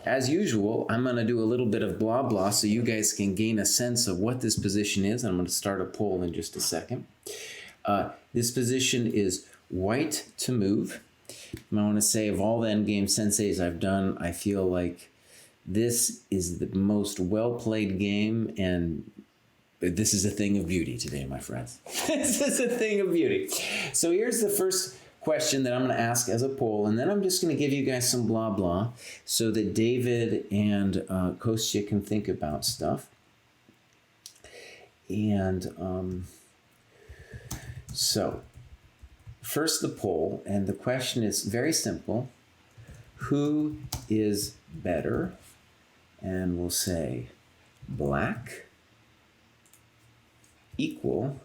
as usual, I'm going to do a little bit of blah blah so you guys can gain a sense of what this position is. I'm going to start a poll in just a second. This position is white to move. I want to say of all the endgame senseis I've done, I feel like this is the most well-played game, and this is a thing of beauty today, my friends. This is a thing of beauty. So here's the first question that I'm going to ask as a poll, and then I'm just going to give you guys some blah blah so that David and Kostya can think about stuff. And so first the poll, and the question is very simple. Who is better? And we'll say black, equal,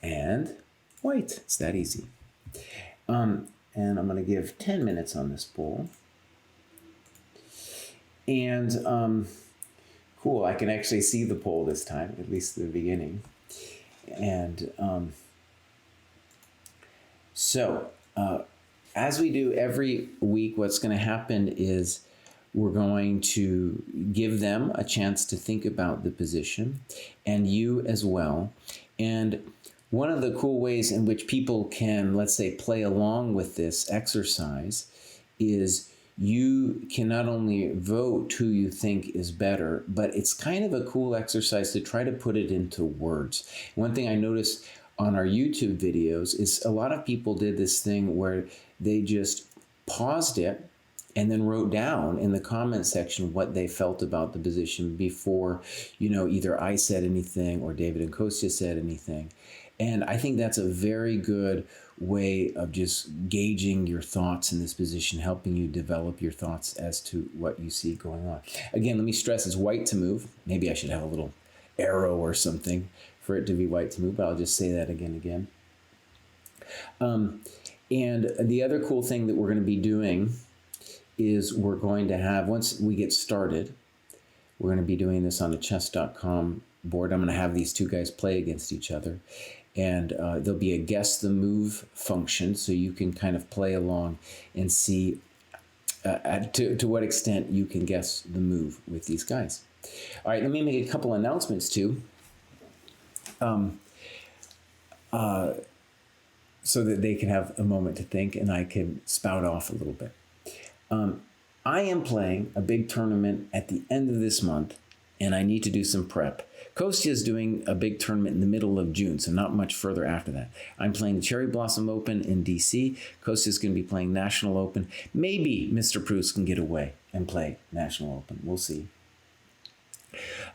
and white. It's that easy. And I'm going to give 10 minutes on this poll. And cool, I can actually see the poll this time, at least the beginning. And so as we do every week, what's going to happen is we're going to give them a chance to think about the position, and you as well. And one of the cool ways in which people can, let's say, play along with this exercise is you can not only vote who you think is better, but it's kind of a cool exercise to try to put it into words. One thing I noticed on our YouTube videos is a lot of people did this thing where they just paused it and then wrote down in the comment section what they felt about the position before, either I said anything or David and Kostya said anything. And I think that's a very good way of just gauging your thoughts in this position, helping you develop your thoughts as to what you see going on. Again, let me stress, it's white to move. Maybe I should have a little arrow or something for it to be white to move, but I'll just say that again. And the other cool thing that we're going to be doing is we're going to have, once we get started, we're going to be doing this on a chess.com board. I'm going to have these two guys play against each other. And there'll be a guess the move function, so you can kind of play along and see to what extent you can guess the move with these guys. All right, let me make a couple announcements too. So that they can have a moment to think and I can spout off a little bit. I am playing a big tournament at the end of this month, and I need to do some prep. Kostya is doing a big tournament in the middle of June, so not much further after that. I'm playing the Cherry Blossom Open in DC. Kostya is going to be playing National Open. Maybe Mr. Pruess can get away and play National Open. We'll see.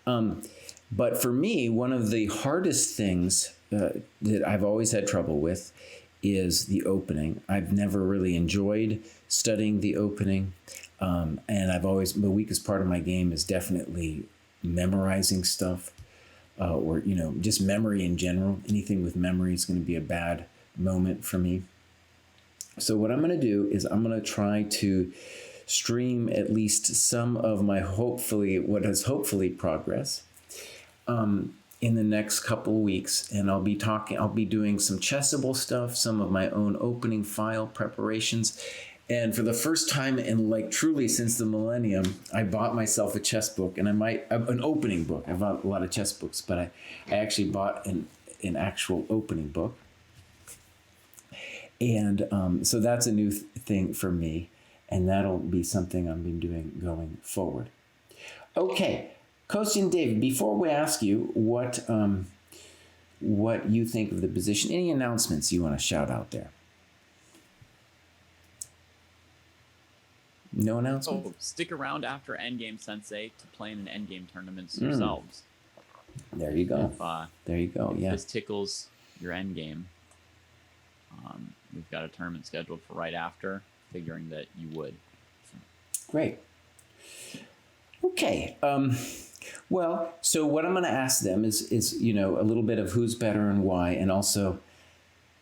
But for me, one of the hardest things that I've always had trouble with is the opening. I've never really enjoyed studying the opening. And the weakest part of my game is definitely memorizing stuff, or just memory in general. Anything with memory is going to be a bad moment for me. So what I'm going to do is I'm going to try to stream at least some of my hopefully progress in the next couple of weeks, and I'll be doing some chessable stuff, some of my own opening file preparations. And for the first time in truly since the millennium, I bought myself a chess book, and an opening book. I bought a lot of chess books, but I actually bought an actual opening book. And so that's a new thing for me, and that'll be something I've been doing going forward. Okay, Kostya and David, before we ask you what you think of the position, any announcements you want to shout out there? No announcement? So stick around after Endgame, Sensei, to play in an Endgame tournaments yourselves. There you go. If this tickles your Endgame, we've got a tournament scheduled for right after, figuring that you would. So. Great. Okay. Well, so what I'm going to ask them is a little bit of who's better and why, and also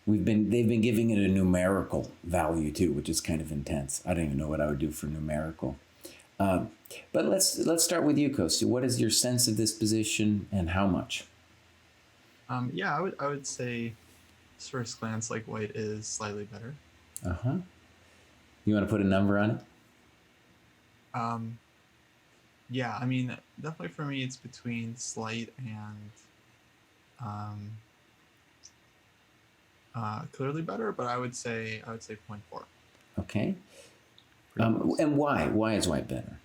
they've been giving it a numerical value too, which is kind of intense. I don't even know what I would do for numerical. But let's start with you, Kostya. What is your sense of this position and how much? I would say, first glance, white is slightly better. You want to put a number on it? Yeah, I mean, definitely for me, it's between slight and um, clearly better, but I would say 0.4. Okay. Pretty close. And why? Why is white better?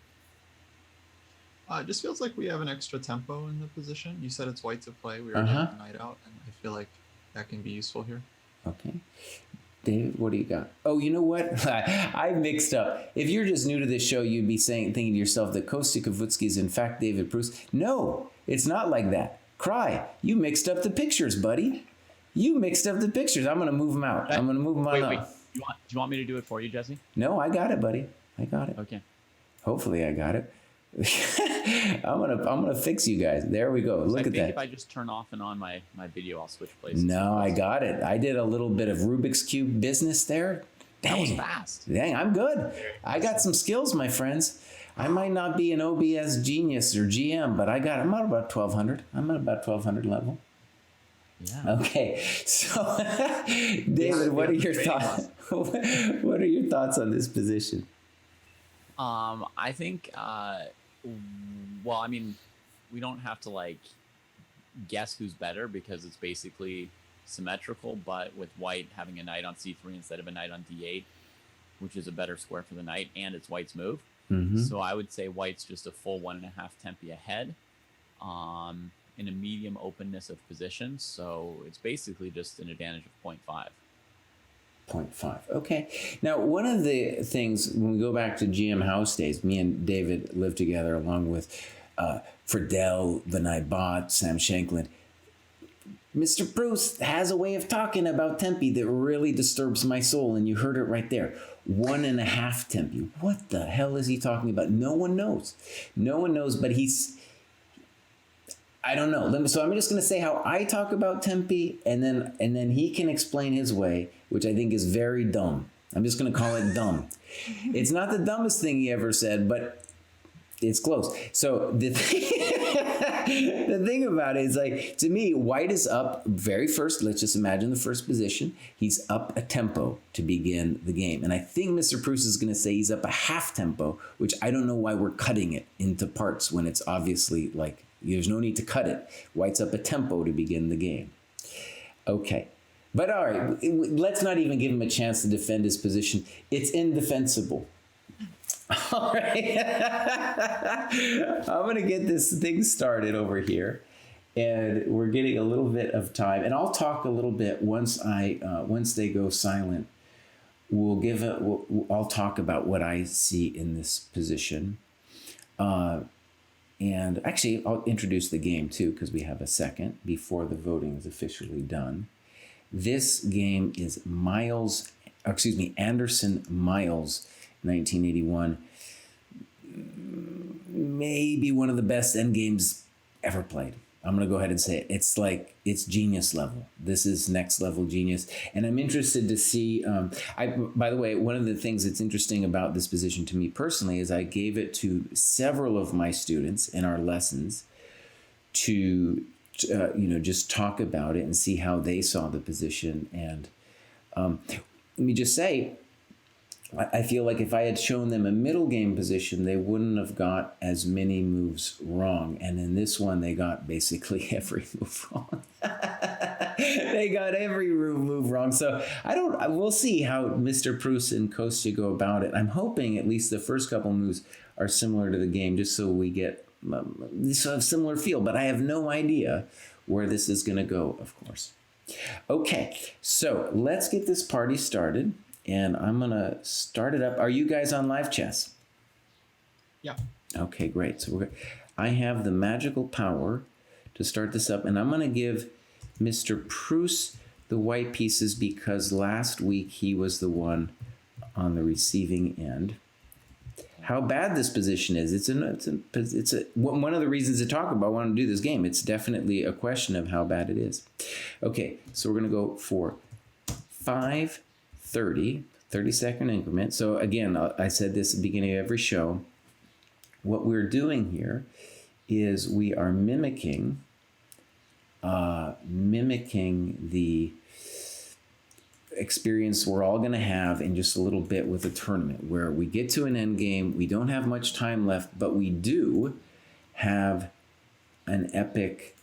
It just feels like we have an extra tempo in the position. You said it's white to play. We already have the knight out, and I feel like that can be useful here. Okay. David, what do you got? Oh, you know what? I mixed up. If you're just new to this show, you'd be thinking to yourself that Kostya Kavutskiy is in fact David Pruess. No, it's not like that. Kraai, you mixed up the pictures, buddy. You mixed up the pictures. I'm going to move them out. I'm going to move them on Wait. up. Do you want me to do it for you, Jesse? No, I got it, buddy. I got it. Okay. Hopefully I got it. I'm gonna fix you guys. There we go. Look I at think that. if I just turn off and on my video, I'll switch places. No, I got it. I did a little bit of Rubik's Cube business there. That was Dang. fast. Dang, I'm good. I got some skills, my friends. I might not be an OBS genius or GM, but I'm at about 1200. I'm at about 1200 level. Yeah. Okay, so David, what are your thoughts? What are your thoughts on this position? I think. Well, I mean, we don't have to like guess who's better because it's basically symmetrical. But with white having a knight on c3 instead of a knight on d8, which is a better square for the knight, and it's white's move. Mm-hmm. So I would say white's just a full 1.5 tempi ahead. In a medium openness of position, so it's basically just an advantage of 0.5. 0.5. Okay. Now, one of the things, when we go back to GM House days, me and David lived together along with Friedel, Vinay Bhatt, Sam Shanklin. Mr. Pruess has a way of talking about tempi that really disturbs my soul, and you heard it right there. 1.5 tempi. What the hell is he talking about? No one knows. No one knows, but I don't know. So I'm just going to say how I talk about tempi, and then he can explain his way, which I think is very dumb. I'm just going to call it dumb. It's not the dumbest thing he ever said, but it's close. So the thing about it is, like, to me, white is up very first. Let's just imagine the first position. He's up a tempo to begin the game. And I think Mr. Pruess is going to say he's up a half tempo, which I don't know why we're cutting it into parts when it's obviously like, there's no need to cut it. White's up a tempo to begin the game. Okay. But all right, let's not even give him a chance to defend his position. It's indefensible. All right. I'm going to get this thing started over here. And we're getting a little bit of time. And I'll talk a little bit once they go silent. I'll talk about what I see in this position. And actually, I'll introduce the game too, because we have a second before the voting is officially done. This game is Anderson Miles, 1981. Maybe one of the best endgames ever played. I'm going to go ahead and say it. It's genius level. This is next level genius. And I'm interested to see, by the way, one of the things that's interesting about this position to me personally is I gave it to several of my students in our lessons to just talk about it and see how they saw the position. And let me just say, I feel like if I had shown them a middle game position, they wouldn't have got as many moves wrong. And in this one, they got basically every move wrong. They got every move wrong. So we'll see how Mr. Pruess and Kostya go about it. I'm hoping at least the first couple moves are similar to the game, just so we get a similar feel. But I have no idea where this is going to go, of course. Okay, so let's get this party started. And I'm going to start it up. Are you guys on live chess? Yeah. Okay, great. So I have the magical power to start this up. And I'm going to give Mr. Pruess the white pieces because last week he was the one on the receiving end. How bad this position is. It's one of the reasons to talk about wanting to do this game. It's definitely a question of how bad it is. Okay, so we're going to go for 30-second increment. So again, I said this at the beginning of every show. What we're doing here is we are mimicking the experience we're all going to have in just a little bit with a tournament where we get to an end game. We don't have much time left, but we do have an epic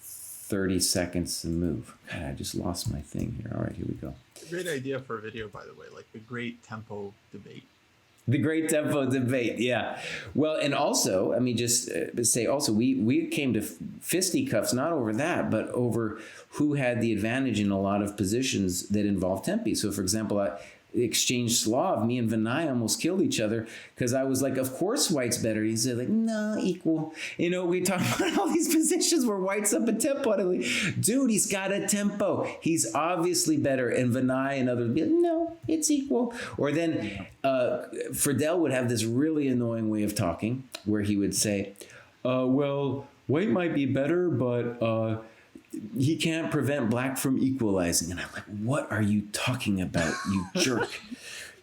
30 seconds to move. God, I just lost my thing here. All right, here we go. Great idea for a video, by the way, like the great tempo debate. The great tempo debate, yeah. Well, and also, I mean, just say also, we came to fisticuffs, not over that, but over who had the advantage in a lot of positions that involved tempi. So, for example, I exchanged Slav. Me and Vinay almost killed each other because I was like, of course White's better. He said, like, no, equal. You know, we talk about all these positions where White's up a tempo. And I'm like, dude, he's got a tempo. He's obviously better. And Vinay and others would be like, no, it's equal. Or then Friedel would have this really annoying way of talking where he would say, well, White might be better, but he can't prevent Black from equalizing. And I'm like, what are you talking about, you jerk?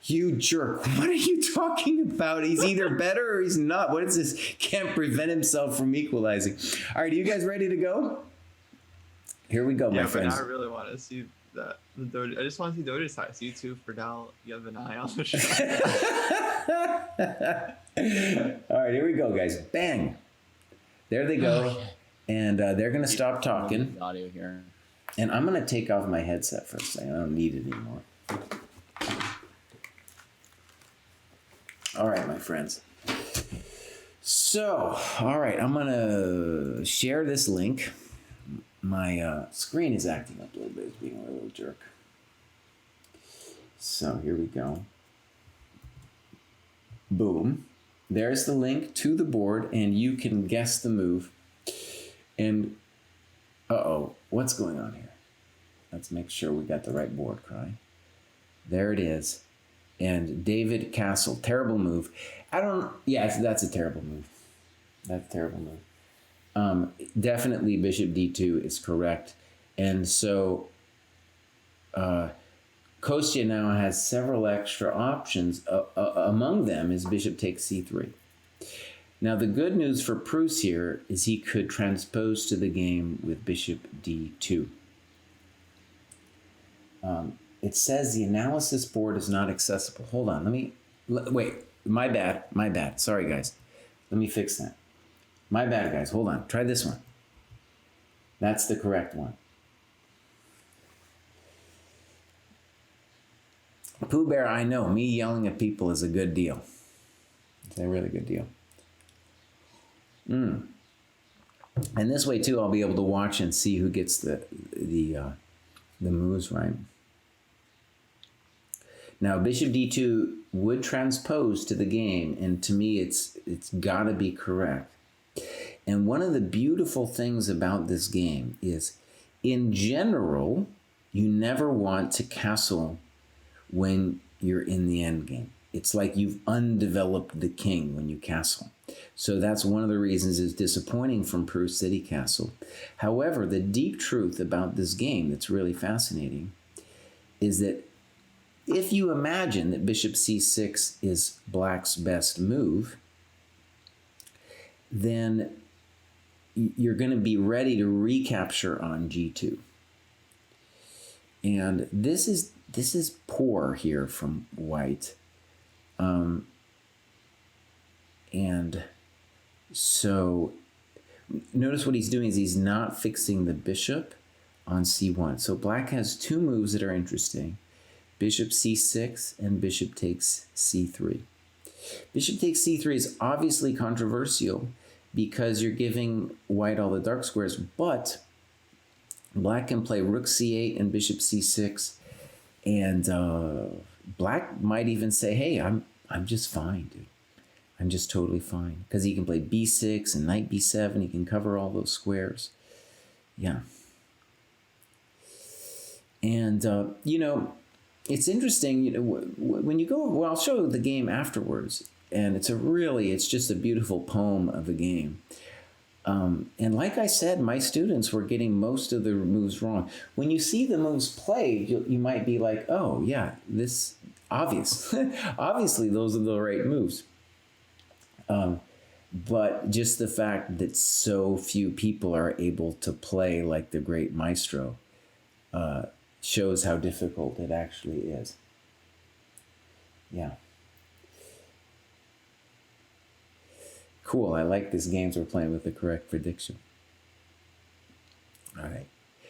You jerk. What are you talking about? He's either better or he's not. What is this? Can't prevent himself from equalizing. All right, are you guys ready to go? Here we go, my friends. I really want to see that. I just want to see Doja's side. See you two, Friedel, you have an eye on the show. All right, here we go, guys. Bang. There they go. And they're going to stop talking. Audio here. And I'm going to take off my headset for a second. I don't need it anymore. All right, my friends. So, all right, I'm going to share this link. My screen is acting up a little bit. It's being a little jerk. So here we go. Boom. There's the link to the board, and you can guess the move. And, uh-oh, what's going on here? Let's make sure we got the right board, Kraai. There it is. And David Castle, terrible move. That's a terrible move. That's a terrible move. Definitely Bishop D2 is correct. And so Kostya now has several extra options. Among them is Bishop takes C3. Now, the good news for Pruess here is he could transpose to the game with Bishop D2. It says the analysis board is not accessible. Hold on, wait, my bad. Sorry, guys. Let me fix that. My bad, guys. Hold on, try this one. That's the correct one. Pooh Bear, I know, me yelling at people is a good deal. It's a really good deal. And this way too, I'll be able to watch and see who gets the moves right. Now, Bishop D2 would transpose to the game, and to me, it's got to be correct. And one of the beautiful things about this game is, in general, you never want to castle when you're in the end game. It's like you've undeveloped the king when you castle. So that's one of the reasons it's disappointing from Pruess that he castled. However, the deep truth about this game that's really fascinating is that if you imagine that Bishop C6 is Black's best move, then you're going to be ready to recapture on G2. And this is poor here from White. And so notice what he's doing is he's not fixing the bishop on C1. So Black has two moves that are interesting. Bishop C6 and Bishop takes C3. Bishop takes C3 is obviously controversial because you're giving White all the dark squares, but Black can play Rook C8 and Bishop C6, and Black might even say, hey, I'm just fine, dude. I'm just totally fine. Because he can play B6 and Knight B7. He can cover all those squares. Yeah. And, it's interesting, when you go, well, I'll show the game afterwards. And it's just a beautiful poem of a game. And like I said, my students were getting most of the moves wrong. When you see the moves played, you might be like, oh, yeah, this obvious. Obviously, those are the right moves. But just the fact that so few people are able to play like the great maestro shows how difficult it actually is. Yeah. Cool. I like this games we're playing with the correct prediction. All right.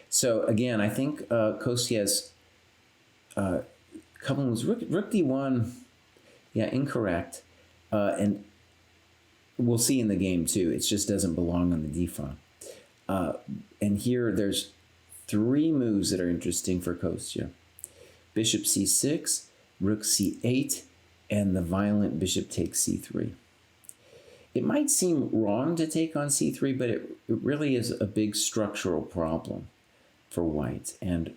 So again, I think Kostya's couple was rook d1. Yeah, incorrect. And we'll see in the game too. It just doesn't belong on the d file. And here there's 3 moves that are interesting for Kostya. Bishop c6, rook c8, and the violent bishop takes c3. It might seem wrong to take on c3, but it really is a big structural problem for white. And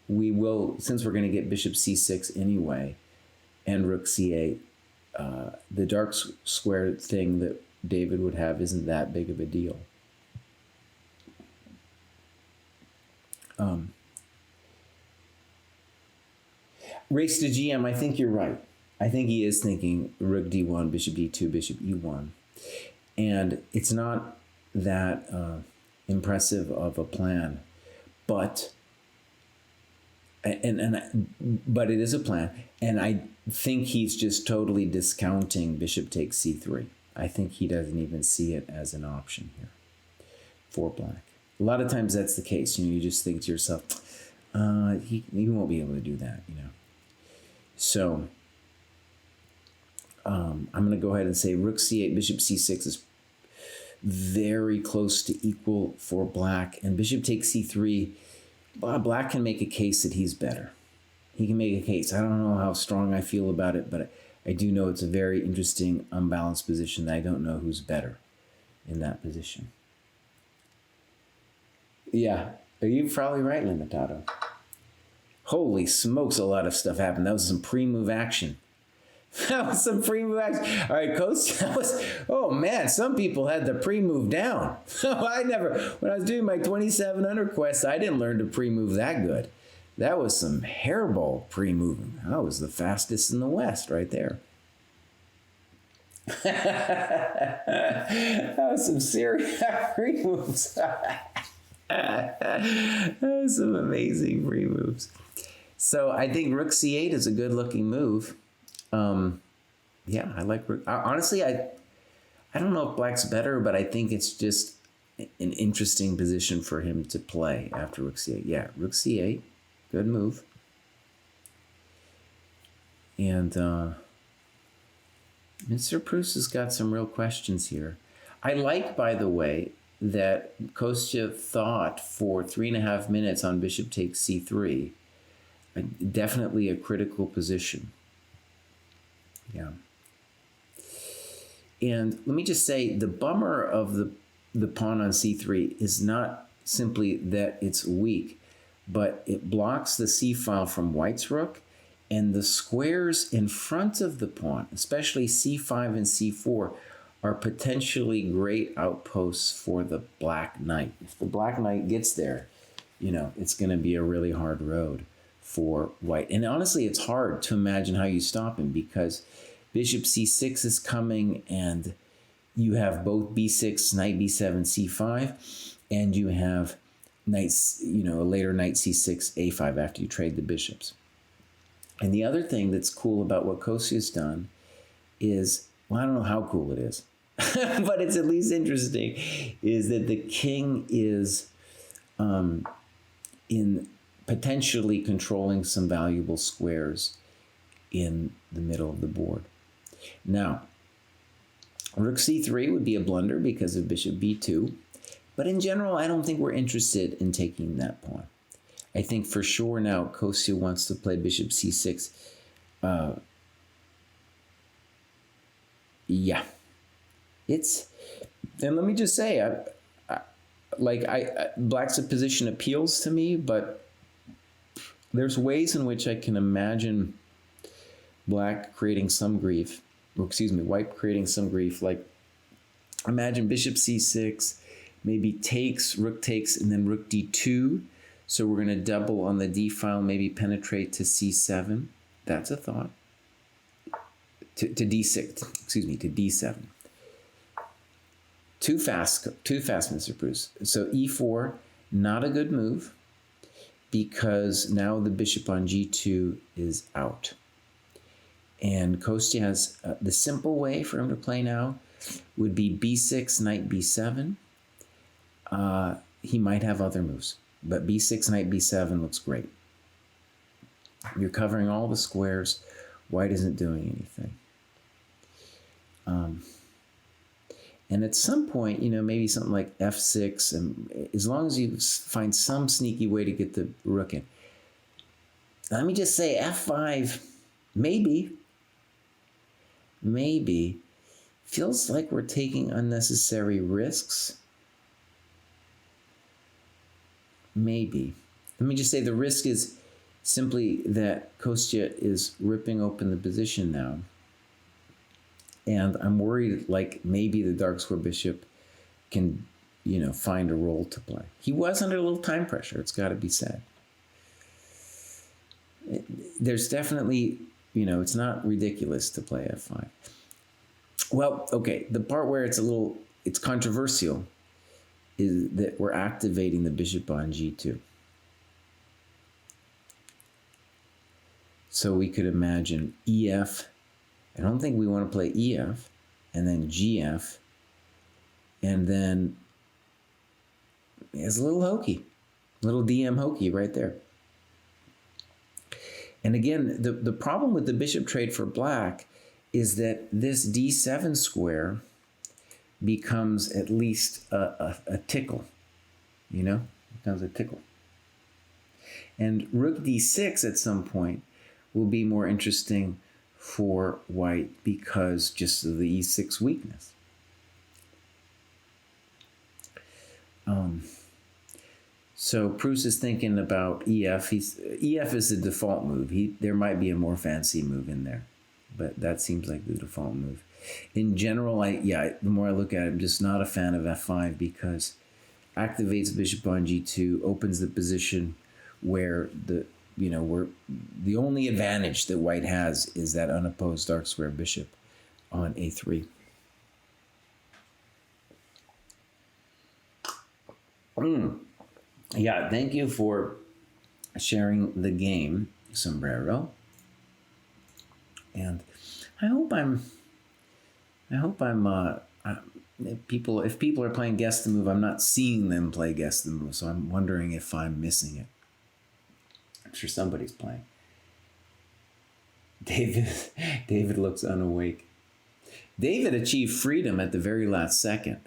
we will, since we're going to get bishop c6 anyway, and rook c8, the dark square thing that David would have isn't that big of a deal. Race to GM, I think you're right. I think he is thinking rook d1, bishop d2, bishop e1. And it's not that impressive of a plan, but but it is a plan. And I think he's just totally discounting bishop takes c3. I think he doesn't even see it as an option here for black. A lot of times that's the case. You just think to yourself, he won't be able to do that, So I'm going to go ahead and say rook c8, bishop c6 is very close to equal for black. And bishop takes c3, black can make a case that he's better. He can make a case. I don't know how strong I feel about it, but I do know it's a very interesting, unbalanced position. I don't know who's better in that position. Yeah, you're probably right, Limitato. Holy smokes, a lot of stuff happened. That was some pre-move action. That was some pre-move action. All right, Coach, oh man, some people had the pre-move down. When I was doing my 2700 quest, I didn't learn to pre-move that good. That was some hairball pre-moving. That was the fastest in the West right there. That was some serious pre-moves. That was some amazing pre-moves. So I think rook c8 is a good looking move. Yeah, I like rook. Honestly, I don't know if black's better, but I think it's just an interesting position for him to play after rook c8. Yeah, rook c8, good move. And Mr. Pruess has got some real questions here. I like, by the way, that Kostya thought for 3.5 minutes on bishop takes c3. Definitely a critical position. Yeah. And let me just say, the bummer of the pawn on c3 is not simply that it's weak, but it blocks the c file from white's rook, and the squares in front of the pawn, especially c5 and c4, are potentially great outposts for the black knight. If the black knight gets there, it's going to be a really hard road for white. And honestly, it's hard to imagine how you stop him, because bishop c6 is coming, and you have both b6, knight b7, c5, and you have knights, a later knight c6, a5 after you trade the bishops. And the other thing that's cool about what Kostya's done is, well, I don't know how cool it is, but it's at least interesting, is that the king is in potentially controlling some valuable squares in the middle of the board. Now, rook c3 would be a blunder because of bishop b2, but in general, I don't think we're interested in taking that pawn. I think for sure now Kostya wants to play bishop c6. Yeah. And let me just say, black's position appeals to me, but there's ways in which I can imagine black creating some grief, white creating some grief. Like, imagine bishop c6, maybe takes, rook takes, and then rook d2. So we're going to double on the d file, maybe penetrate to c7. That's a thought. To d6, to d7. Too fast, Mr. Pruess. So e4, not a good move. because now the bishop on g2 is out. And Kostya has the simple way for him to play now would be b6, knight b7. He might have other moves, but b6, knight b7 looks great. You're covering all the squares. White isn't doing anything. And at some point, maybe something like f6, and as long as you find some sneaky way to get the rook in. Let me just say f5, maybe. Feels like we're taking unnecessary risks. Maybe. Let me just say the risk is simply that Kostya is ripping open the position now. And I'm worried like maybe the dark square bishop can, find a role to play. He was under a little time pressure, it's got to be said. There's definitely, it's not ridiculous to play f5. Well, okay, the part where it's controversial is that we're activating the bishop on g2. So we could imagine ef. I don't think we want to play ef, and then gf, and then it's a little hokey, little DM hokey right there. And again, the problem with the bishop trade for black is that this d7 square becomes at least a tickle, becomes a tickle. And rook d6 at some point will be more interesting for white because just of the e6 weakness. So Pruess is thinking about ef. Ef is the default move. There might be a more fancy move in there, but that seems like the default move. In general, the more I look at it, I'm just not a fan of f5 because activates bishop on g2, opens the position where where the only advantage that white has is that unopposed dark square bishop on a3. Yeah, thank you for sharing the game, Sombrero. And if people are playing guess the move, I'm not seeing them play guess the move, so I'm wondering if I'm missing it. I'm sure somebody's playing. David looks unawake. David achieved freedom at the very last second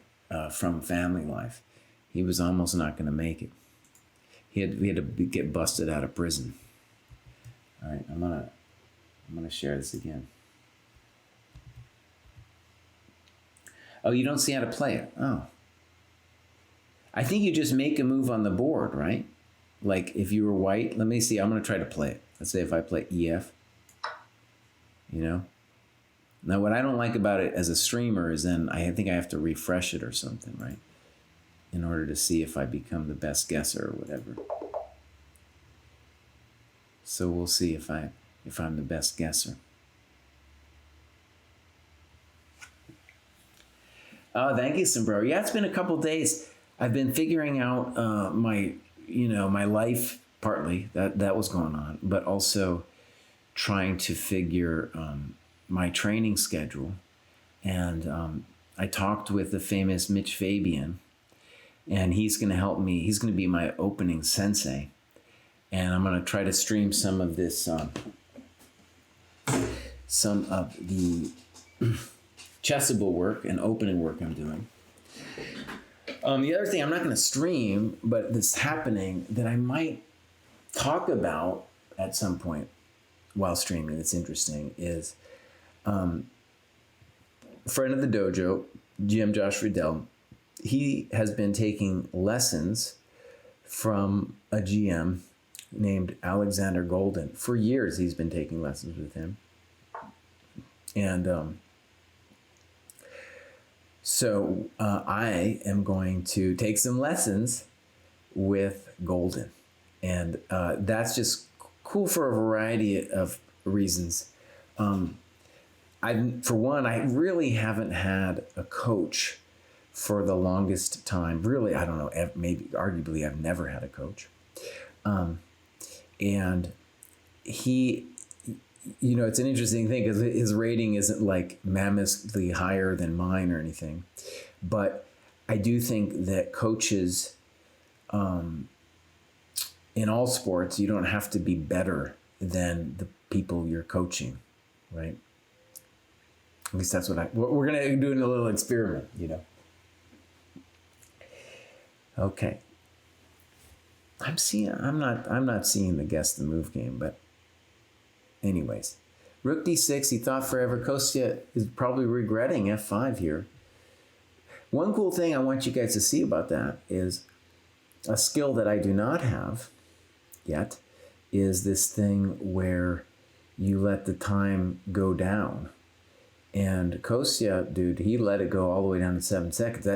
from family life. He was almost not going to make it. We had to get busted out of prison. All right, I'm gonna share this again. Oh, you don't see how to play it. Oh, I think you just make a move on the board, right? Like if you were white, let me see. I'm gonna try to play it. Let's say if I play ef. Now what I don't like about it as a streamer is then I think I have to refresh it or something, right? In order to see if I become the best guesser or whatever. So we'll see if I'm the best guesser. Oh, thank you, Sombrero. Yeah, it's been a couple days. I've been figuring out my life partly. That was going on, but also trying to figure my training schedule. And I talked with the famous Mitch Fabian, and he's going to help me. He's going to be my opening sensei. And I'm going to try to stream some of this, some of the chessable work and opening work I'm doing. The other thing I'm not going to stream, but that's happening that I might talk about at some point while streaming that's interesting is friend of the dojo, GM Josh Riddell. He has been taking lessons from a GM named Alexander Golden. For years, he's been taking lessons with him. And so I am going to take some lessons with Golden. And that's just cool for a variety of reasons. For one, I really haven't had a coach for the longest time. Really, I don't know, maybe arguably I've never had a coach. And he, it's an interesting thing because his rating isn't like mammothly higher than mine or anything. But I do think that coaches, in all sports, you don't have to be better than the people you're coaching, right? At least that's what we're going to do in a little experiment, Okay. I'm not seeing the guess the move game, but anyways. Rook d6, he thought forever. Kostya is probably regretting f5 here. One cool thing I want you guys to see about that is a skill that I do not have yet is this thing where you let the time go down. And Kostya, dude, he let it go all the way down to 7 seconds.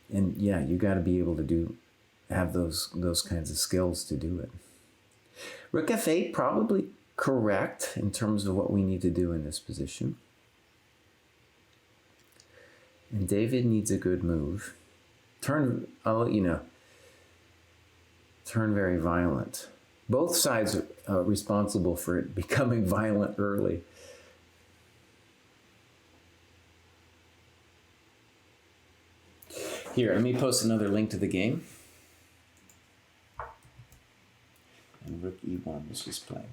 You got to be able to have those kinds of skills to do it. Rook f8, probably correct in terms of what we need to do in this position. And David needs a good move. I'll let you know. Turn very violent. Both sides are responsible for it becoming violent early. Here, let me post another link to the game. And Rook e1 was just playing.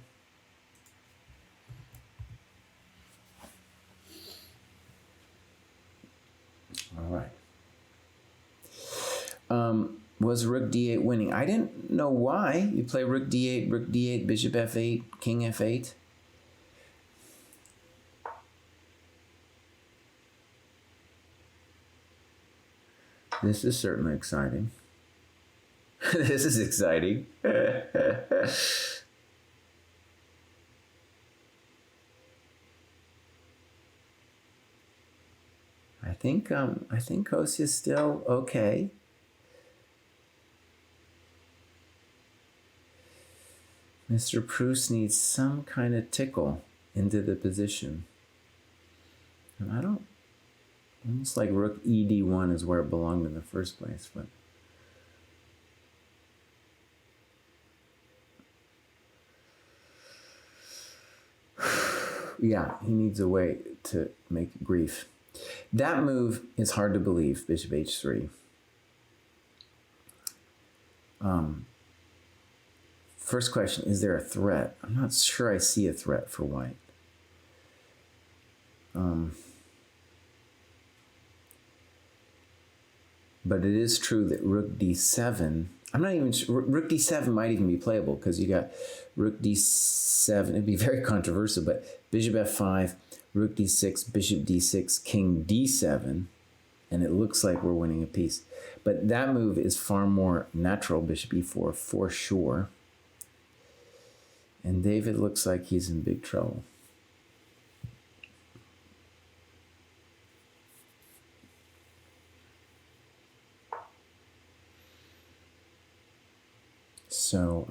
All right. Was Rook d8 winning? I didn't know why. You play Rook d8, Bishop f8, King f8. This is certainly exciting. This is exciting. I think Kostya's still okay. Mr. Pruess needs some kind of tickle into the position. And I don't, almost like Rook ed1 is where it belonged in the first place, but yeah, he needs a way to make grief. That move is hard to believe, Bishop h3. First question, is there a threat? I'm not sure I see a threat for white. But it is true that Rook d7, I'm not even sure, Rook d7 might even be playable because you got Rook d7, it'd be very controversial, but Bishop f5, Rook d6, Bishop d6, King d7, and it looks like we're winning a piece. But that move is far more natural, Bishop e4, for sure. And David looks like he's in big trouble. So,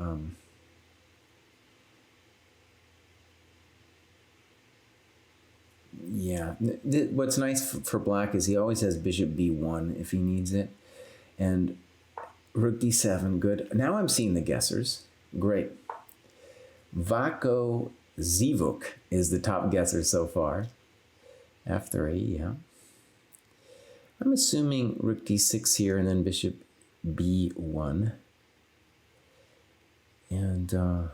yeah. What's nice for black is he always has Bishop b1 if he needs it. And Rook d7, good. Now I'm seeing the guessers. Great. Vako Zivuk is the top guesser so far. F3, yeah. I'm assuming Rook d6 here and then Bishop b1. And I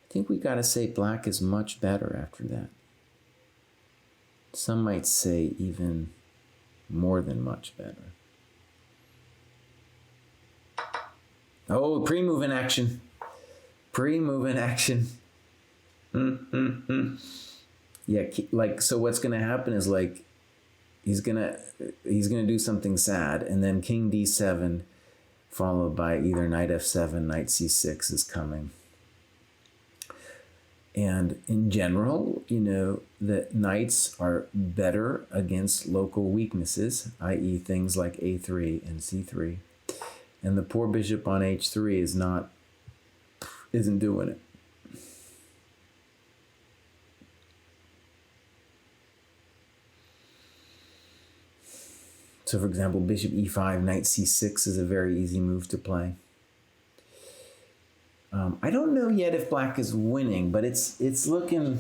think we got to say black is much better after that. Some might say even more than much better. Oh, pre-move in action. Pre-move in action. Yeah, like, so what's going to happen is like, he's gonna do something sad, and then King d7 followed by either knight f7, knight c6 is coming. And in general, the knights are better against local weaknesses, i.e. things like a3 and c3. And the poor bishop on h3 isn't doing it. So for example, bishop e5, knight c6 is a very easy move to play. I don't know yet if black is winning, but it's looking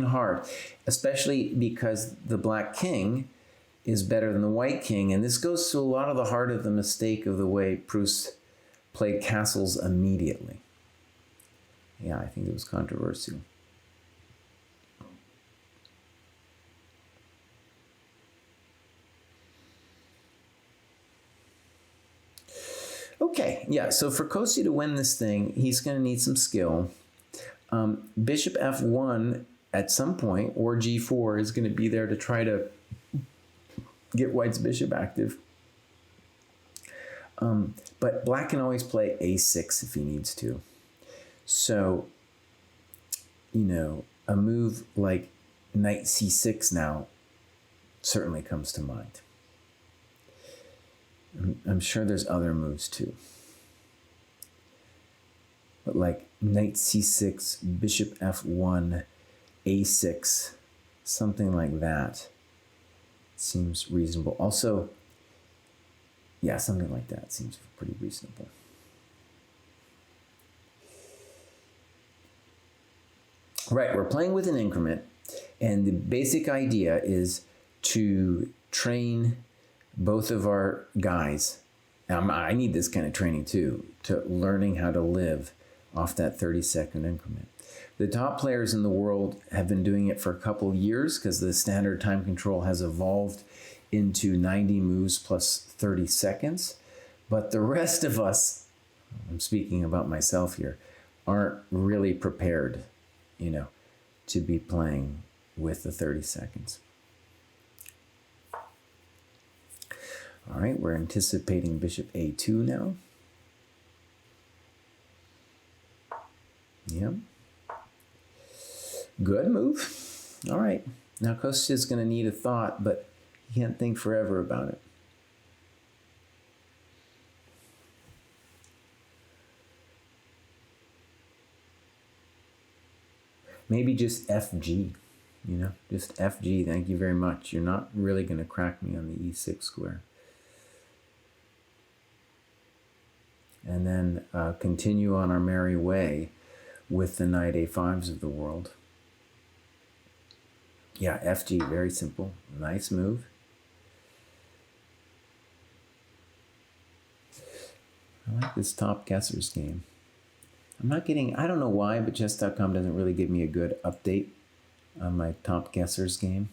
hard, especially because the black king is better than the white king, and this goes to a lot of the heart of the mistake of the way Pruess played castles immediately. Yeah, I think it was controversial. Okay, yeah, so for Kostya to win this thing, he's going to need some skill. Bishop f1 at some point, or g4, is going to be there to try to get white's bishop active. But black can always play a6 if he needs to. So, you know, a move like knight c6 now certainly comes to mind. I'm sure there's other moves too. But like knight c6, bishop f1, a6, something like that seems reasonable. Also, yeah, something like that seems pretty reasonable. Right, we're playing with an increment, and the basic idea is to train both of our guys. I need this kind of training too, to learning how to live off that 30-second increment. The top players in the world have been doing it for a couple years because the standard time control has evolved into 90 moves plus 30 seconds. But the rest of us, I'm speaking about myself here, aren't really prepared, you know, to be playing with the 30 seconds. All right, we're anticipating bishop a2 now. Yep. Good move. All right. Now Kostya's going to need a thought, but he can't think forever about it. Maybe just FG, you know, just FG, thank you very much. You're not really going to crack me on the e6 square. And then continue on our merry way with the knight a5s of the world. Yeah, FG, very simple. Nice move. I like this top guessers game. I'm not getting, I don't know why, but chess.com doesn't really give me a good update on my top guessers game.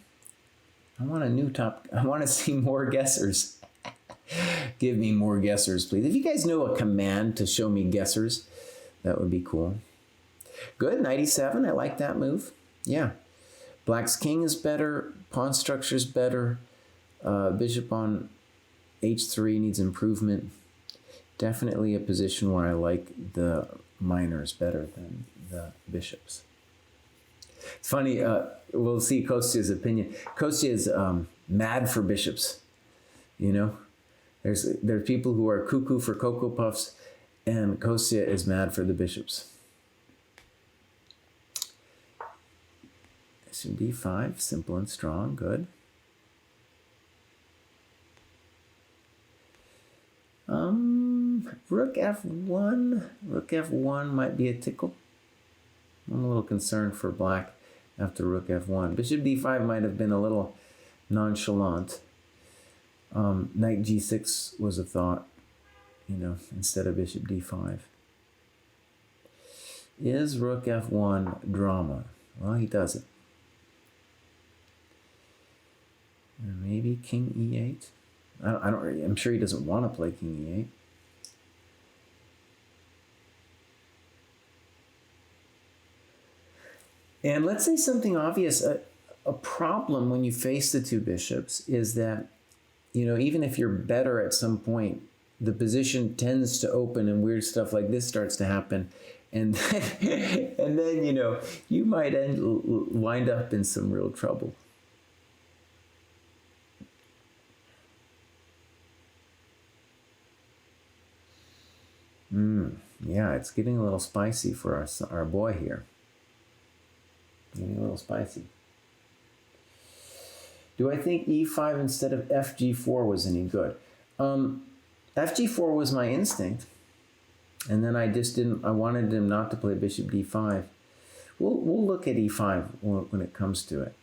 I want to see more guessers. Give me more guessers, please. If you guys know a command to show me guessers, that would be cool. Good, knight e7, I like that move. Yeah. Black's king is better, pawn structure is better, bishop on h3 needs improvement. Definitely a position where I like the minors better than the bishops. It's funny, we'll see Kostya's opinion. Kostya is mad for bishops, you know? There's people who are cuckoo for Cocoa Puffs, and Kostya is mad for the bishops. Bishop d5, simple and strong, good. Rook f1. Rook f1 might be a tickle. I'm a little concerned for black after rook f1. Bishop d5 might have been a little nonchalant. Knight g6 was a thought, you know, instead of bishop d5. Is rook f1 drama? Well, he doesn't. Maybe king e8. I'm sure he doesn't want to play king e8. And let's say something obvious. A problem when you face the two bishops is that, you know, even if you're better at some point, the position tends to open and weird stuff like this starts to happen. And then you know, you might wind up in some real trouble. Yeah, it's getting a little spicy for our boy here. Getting a little spicy. Do I think e5 instead of fg4 was any good? Fg4 was my instinct. And then I just didn't, I wanted him not to play bishop d5. We'll look at e5 when it comes to it.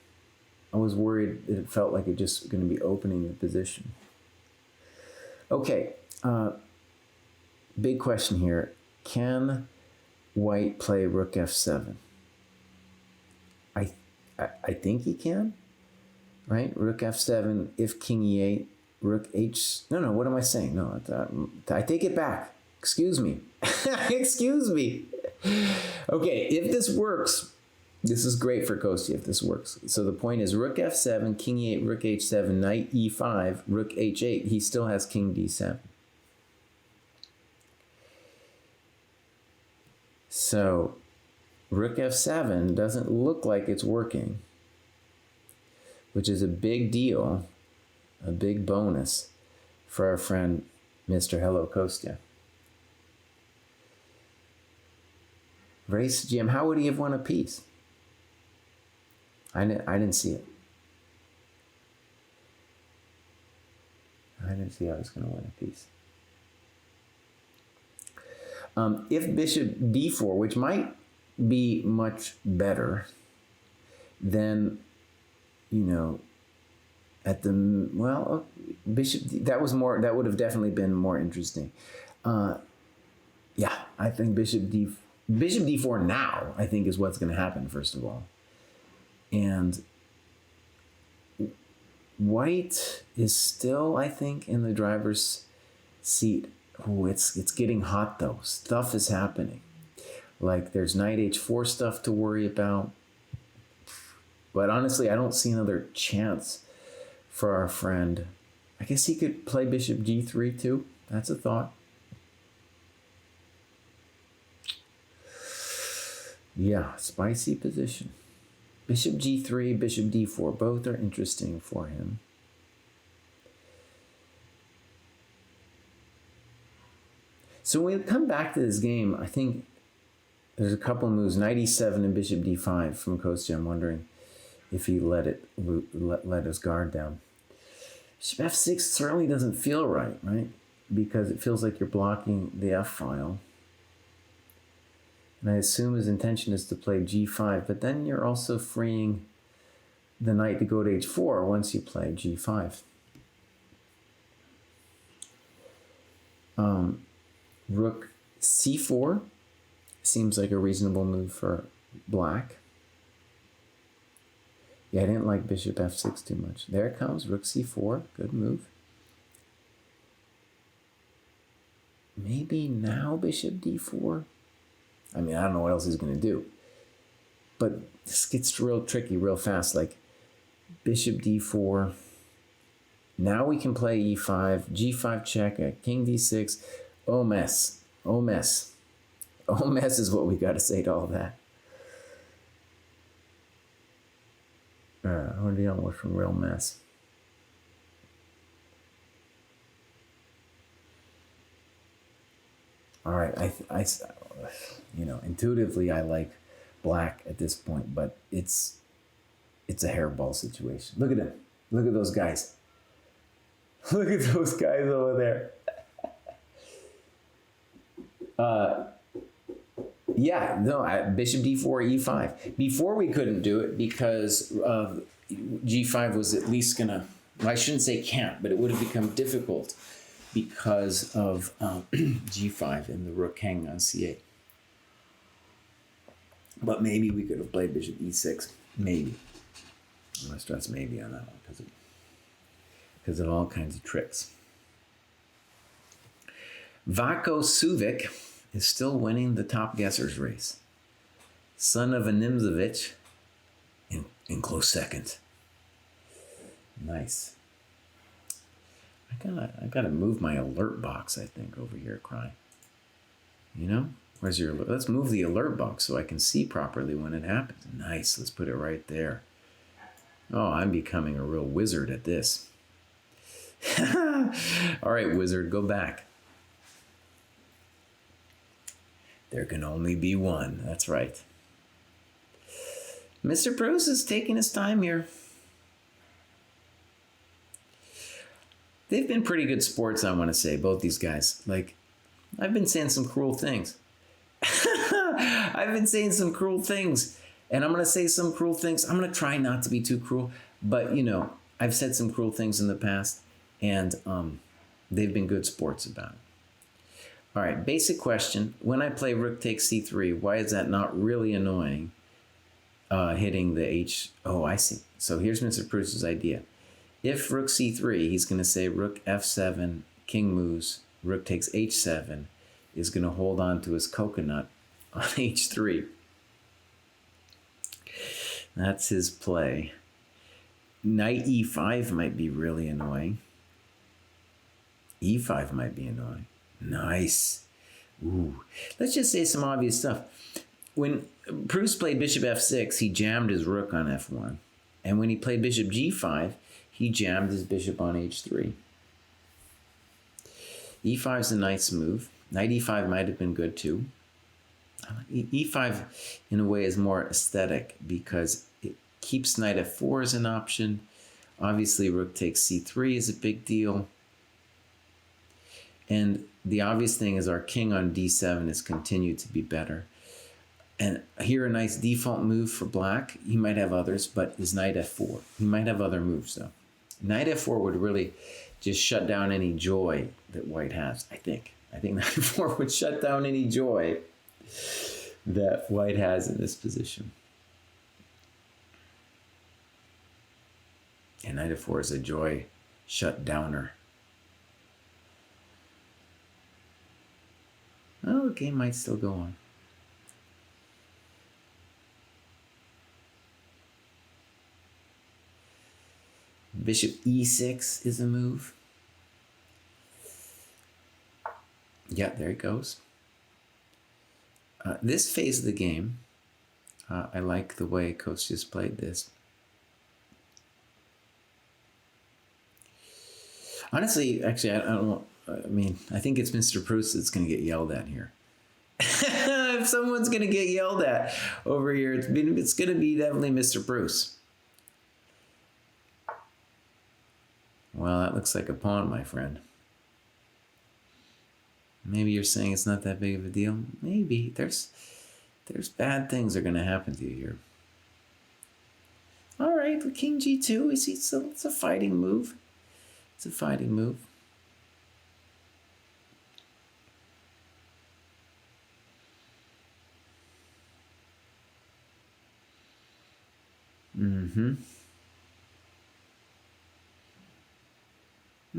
I was worried that it felt like it just going to be opening the position. Okay, big question here. Can white play rook f7? I think he can, right? Rook f7, if king e8, rook h... No, what am I saying? No, I take it back. Excuse me. Excuse me. Okay, if this works, this is great for Kostya if this works. So the point is rook f7, king e8, rook h7, knight e5, rook h8. He still has king d7. So rook f7 doesn't look like it's working, which is a big deal, a big bonus for our friend Mr. Hello Kostya. Race Jim, how would he have won a piece? I didn't see it. I didn't see how I was going to win a piece. If bishop d4, which might be much better, then, you know, at the, well, bishop, that would have definitely been more interesting. Yeah, I think bishop d4 now, I think, is what's going to happen, first of all. And white is still, I think, in the driver's seat. Oh, it's getting hot, though. Stuff is happening. Like, there's knight h4 stuff to worry about. But honestly, I don't see another chance for our friend. I guess he could play bishop g3, too. That's a thought. Yeah, spicy position. Bishop g3, bishop d4, both are interesting for him. So when we come back to this game, I think there's a couple of moves. Knight e7 and bishop d5 from Kostya. I'm wondering if he let his guard down. Bishop f6 certainly doesn't feel right? Because it feels like you're blocking the f file. And I assume his intention is to play g5, but then you're also freeing the knight to go to h4 once you play g5. Rook c4 seems like a reasonable move for black. Yeah, I didn't like bishop f6 too much. There it comes, rook c4, good move. Maybe now bishop d4? I mean, I don't know what else he's going to do. But this gets real tricky real fast, like bishop d4. Now we can play e5, g5 check, king d6. Oh mess, oh mess. Oh mess is what we got to say to all that. We're dealing with some real mess. All right, I you know, intuitively I like black at this point, but it's a hairball situation. Look at him. Look at those guys. Look at those guys over there. Yeah, no, bishop d4, e5. Before we couldn't do it because g5 was at least gonna, well, I shouldn't say can't, but it would have become difficult because of g5 and the rook hanging on c8. But maybe we could have played bishop e6. Maybe. I'm going to stress maybe on that one because of all kinds of tricks. Vako Suvic is still winning the top guessers race. Son of a Nimzovich in close second. Nice. I gotta move my alert box, I think, over here, Kraai. You know? Where's your alert? Let's move the alert box so I can see properly when it happens. Nice, let's put it right there. Oh, I'm becoming a real wizard at this. All right, wizard, go back. There can only be one. That's right. Mr. Pruess is taking his time here. They've been pretty good sports, I want to say, both these guys. Like, I've been saying some cruel things. I've been saying some cruel things. And I'm going to say some cruel things. I'm going to try not to be too cruel. But, you know, I've said some cruel things in the past. And they've been good sports about it. All right, basic question. When I play rook takes c3, why is that not really annoying? Hitting the h... Oh, I see. So here's Mr. Pruess's idea. If rook c3, he's going to say rook f7, king moves, rook takes h7, is going to hold on to his coconut on h3. That's his play. Knight e5 might be really annoying. e5 might be annoying. Nice. Ooh. Let's just say some obvious stuff. When Pruess played bishop f6, he jammed his rook on f1. And when he played bishop g5, he jammed his bishop on h3. e5 is a nice move. Knight e5 might have been good too. e5, in a way, is more aesthetic because it keeps knight f4 as an option. Obviously, rook takes c3 is a big deal. And the obvious thing is our king on d7 has continued to be better. And here a nice default move for black. He might have others, but is knight f4. He might have other moves, though. Knight f4 would really just shut down any joy that white has, I think. I think knight f4 would shut down any joy that white has in this position. And knight f4 is a joy shut downer. Oh, the game might still go on. Bishop e6 is a move. Yeah, there it goes. This phase of the game, I like the way Kostya's played this. Honestly, actually, I don't know. I mean, I think it's Mr. Pruess that's going to get yelled at here. If someone's going to get yelled at over here, it's going to be definitely Mr. Pruess. Well, that looks like a pawn, my friend. Maybe you're saying it's not that big of a deal. Maybe. There's bad things are going to happen to you here. All right, the king g2, it's a fighting move. It's a fighting move. Mm-hmm.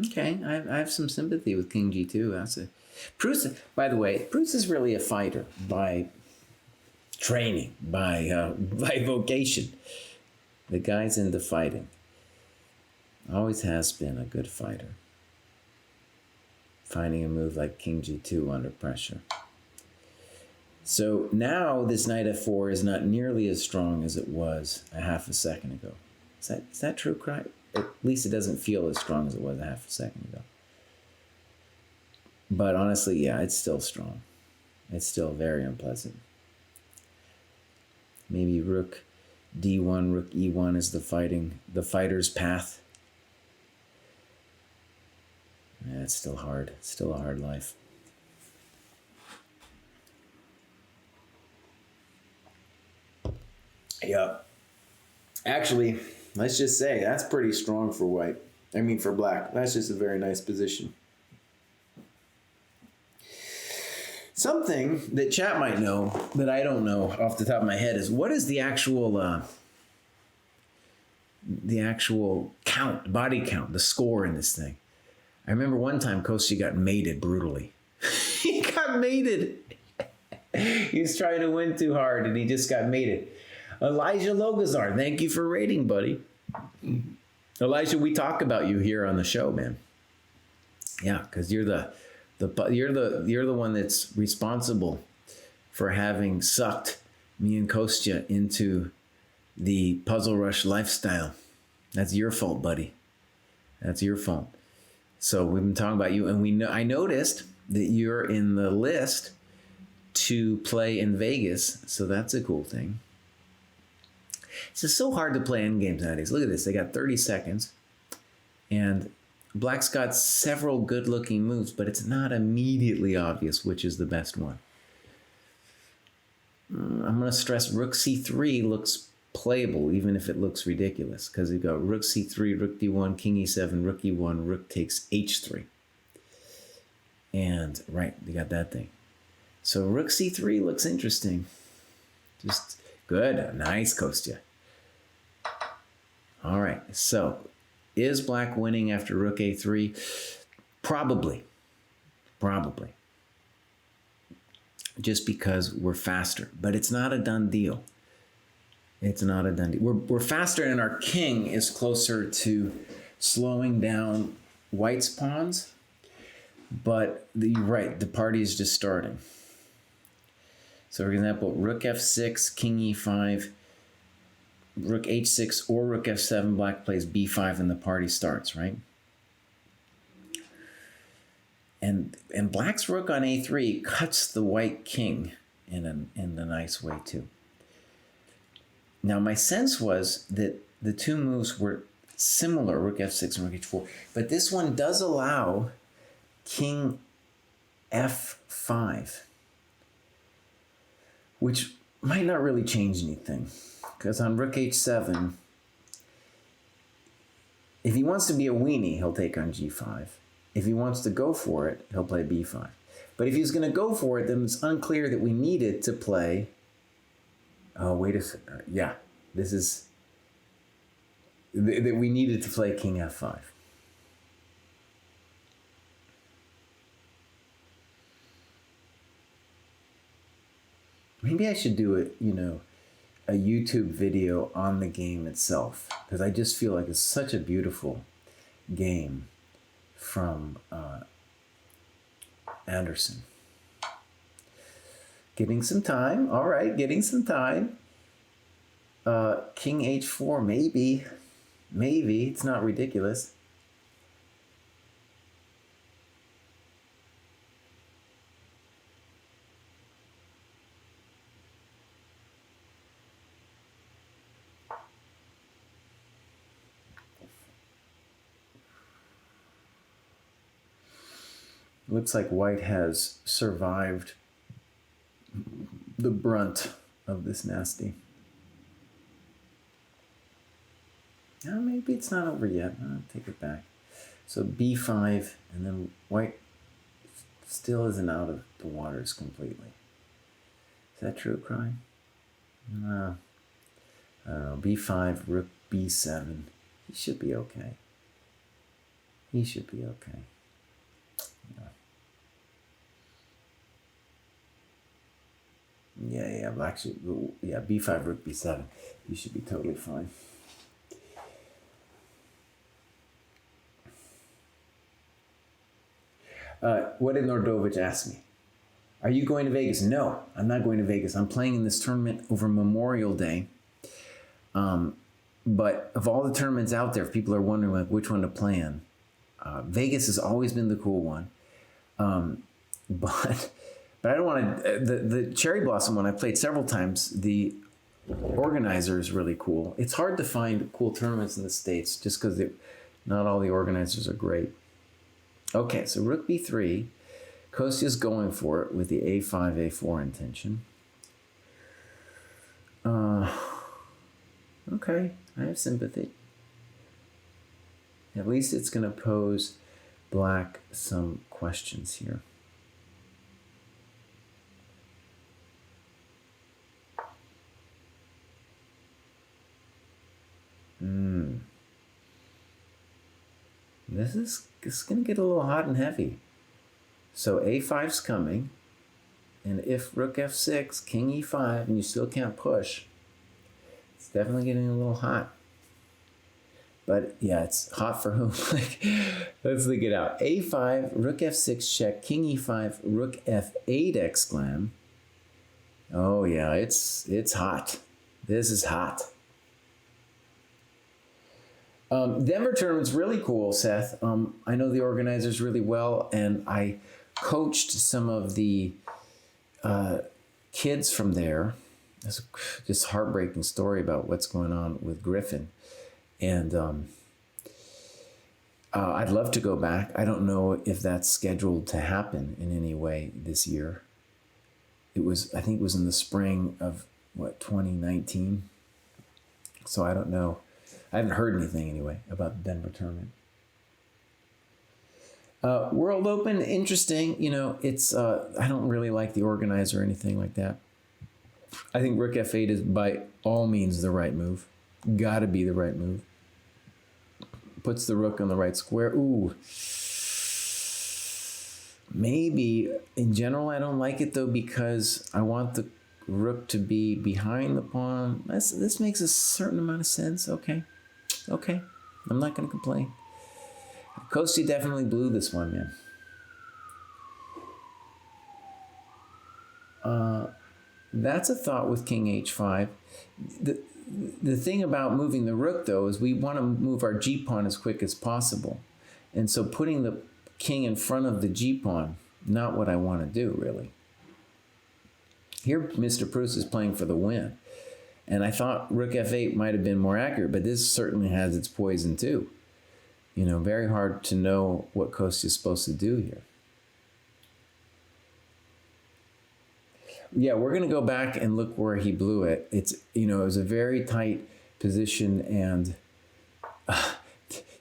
Okay, I have some sympathy with king g2. That's a Pruess. By the way, Pruess is really a fighter by training, by vocation. The guy's into fighting. Always has been a good fighter. Finding a move like king g2 under pressure. So now this knight f4 is not nearly as strong as it was a half a second ago. Is that true, Kraai? At least it doesn't feel as strong as it was a half a second ago. But honestly, yeah, it's still strong. It's still very unpleasant. Maybe rook d1, rook e1 is the fighter's path. Yeah, it's still hard. It's still a hard life. Yeah. Actually, let's just say that's pretty strong for white. I mean for black. That's just a very nice position. Something that chat might know that I don't know off the top of my head is what is the actual count, body count, the score in this thing. I remember one time Kostya got mated brutally. He got mated. He was trying to win too hard and he just got mated. Elijah Logazar, thank you for rating, buddy. Elijah, we talk about you here on the show, man. Yeah, because you're the one that's responsible for having sucked me and Kostya into the Puzzle Rush lifestyle. That's your fault, buddy. That's your fault. So we've been talking about you, and I noticed that you're in the list to play in Vegas, so that's a cool thing. It's just so hard to play endgames nowadays. Look at this. They got 30 seconds, and Black's got several good-looking moves, but it's not immediately obvious which is the best one. I'm going to stress rook c3 looks playable, even if it looks ridiculous, because you've got rook c3, rook d1, king e7, rook e1, rook takes h3. And, right, you got that thing. So rook c3 looks interesting. Just good. Nice, Kostya. All right, so is black winning after rook a3? Probably. Just because we're faster. But it's not a done deal. We're faster, and our king is closer to slowing down white's pawns. But you're right, the party is just starting. So, for example, rook f6, king e5, rook h6, or rook f7, black plays b5, and the party starts, right? And black's rook on a3 cuts the white king in a nice way, too. Now, my sense was that the two moves were similar, rook f6 and rook h4, but this one does allow king f5, which might not really change anything, because on rook h7, if he wants to be a weenie, he'll take on g5. If he wants to go for it, he'll play b5. But if he's going to go for it, then it's unclear that we needed to play... Oh, wait a second. Yeah, this is... That we needed to play king f5. Maybe I should do a YouTube video on the game itself, because I just feel like it's such a beautiful game from Anderson. Getting some time. All right, getting some time. King h4, maybe. Maybe. It's not ridiculous. Looks like white has survived the brunt of this nasty. Now maybe it's not over yet. I'll take it back. So b5, and then white still isn't out of the waters completely. Is that true, Kraai? No. I don't know. b5, rook b7. He should be okay. He should be okay. Yeah, black should, yeah, b5, rook b7. You should be totally fine. What did Nordovich ask me? Are you going to Vegas? No, I'm not going to Vegas. I'm playing in this tournament over Memorial Day. But of all the tournaments out there, if people are wondering like which one to play in, Vegas has always been the cool one. But I don't want to, the Cherry Blossom one I played several times. The organizer is really cool. It's hard to find cool tournaments in the States just because not all the organizers are great. Okay, so rook b3. Kostya's going for it with the a5, a4 intention. Okay, I have sympathy. At least it's going to pose black some questions here. This is going to get a little hot and heavy. So a5's coming, and if rook f6, king e5, and you still can't push, it's definitely getting a little hot. But yeah, it's hot for whom? Let's think it out. a5, rook f6 check, king e5, rook f8 exclam. Oh yeah, it's hot. This is hot. Denver tournament's really cool, Seth. I know the organizers really well, and I coached some of the kids from there. It's just a heartbreaking story about what's going on with Griffin. And I'd love to go back. I don't know if that's scheduled to happen in any way this year. I think it was in the spring of 2019. So I don't know. I haven't heard anything anyway about the Denver tournament. World Open, interesting. It's I don't really like the organizer or anything like that. I think Rook F8 is by all means the right move. Gotta be the right move. Puts the rook on the right square. Ooh. Maybe, in general, I don't like it though because I want the rook to be behind the pawn. This makes a certain amount of sense. Okay. I'm not going to complain. Kostya definitely blew this one, man. That's a thought with king h5. The thing about moving the rook, though, is we want to move our g-pawn as quick as possible. And so putting the king in front of the g-pawn, not what I want to do, really. Here, Mr. Pruess is playing for the win. And I thought rook f8 might have been more accurate, but this certainly has its poison, too. Very hard to know what Kostya is supposed to do here. Yeah, we're going to go back and look where he blew it. It was a very tight position, and,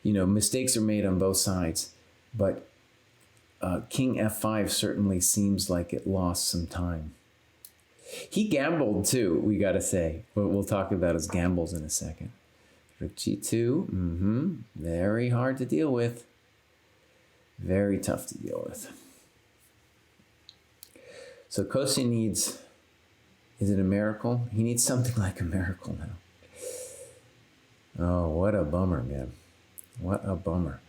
mistakes are made on both sides. But king f5 certainly seems like it lost some time. He gambled, too, we got to say. But we'll talk about his gambles in a second. Rook g2, very hard to deal with. Very tough to deal with. So Kostya needs, is it a miracle? He needs something like a miracle now. Oh, what a bummer, man. What a bummer.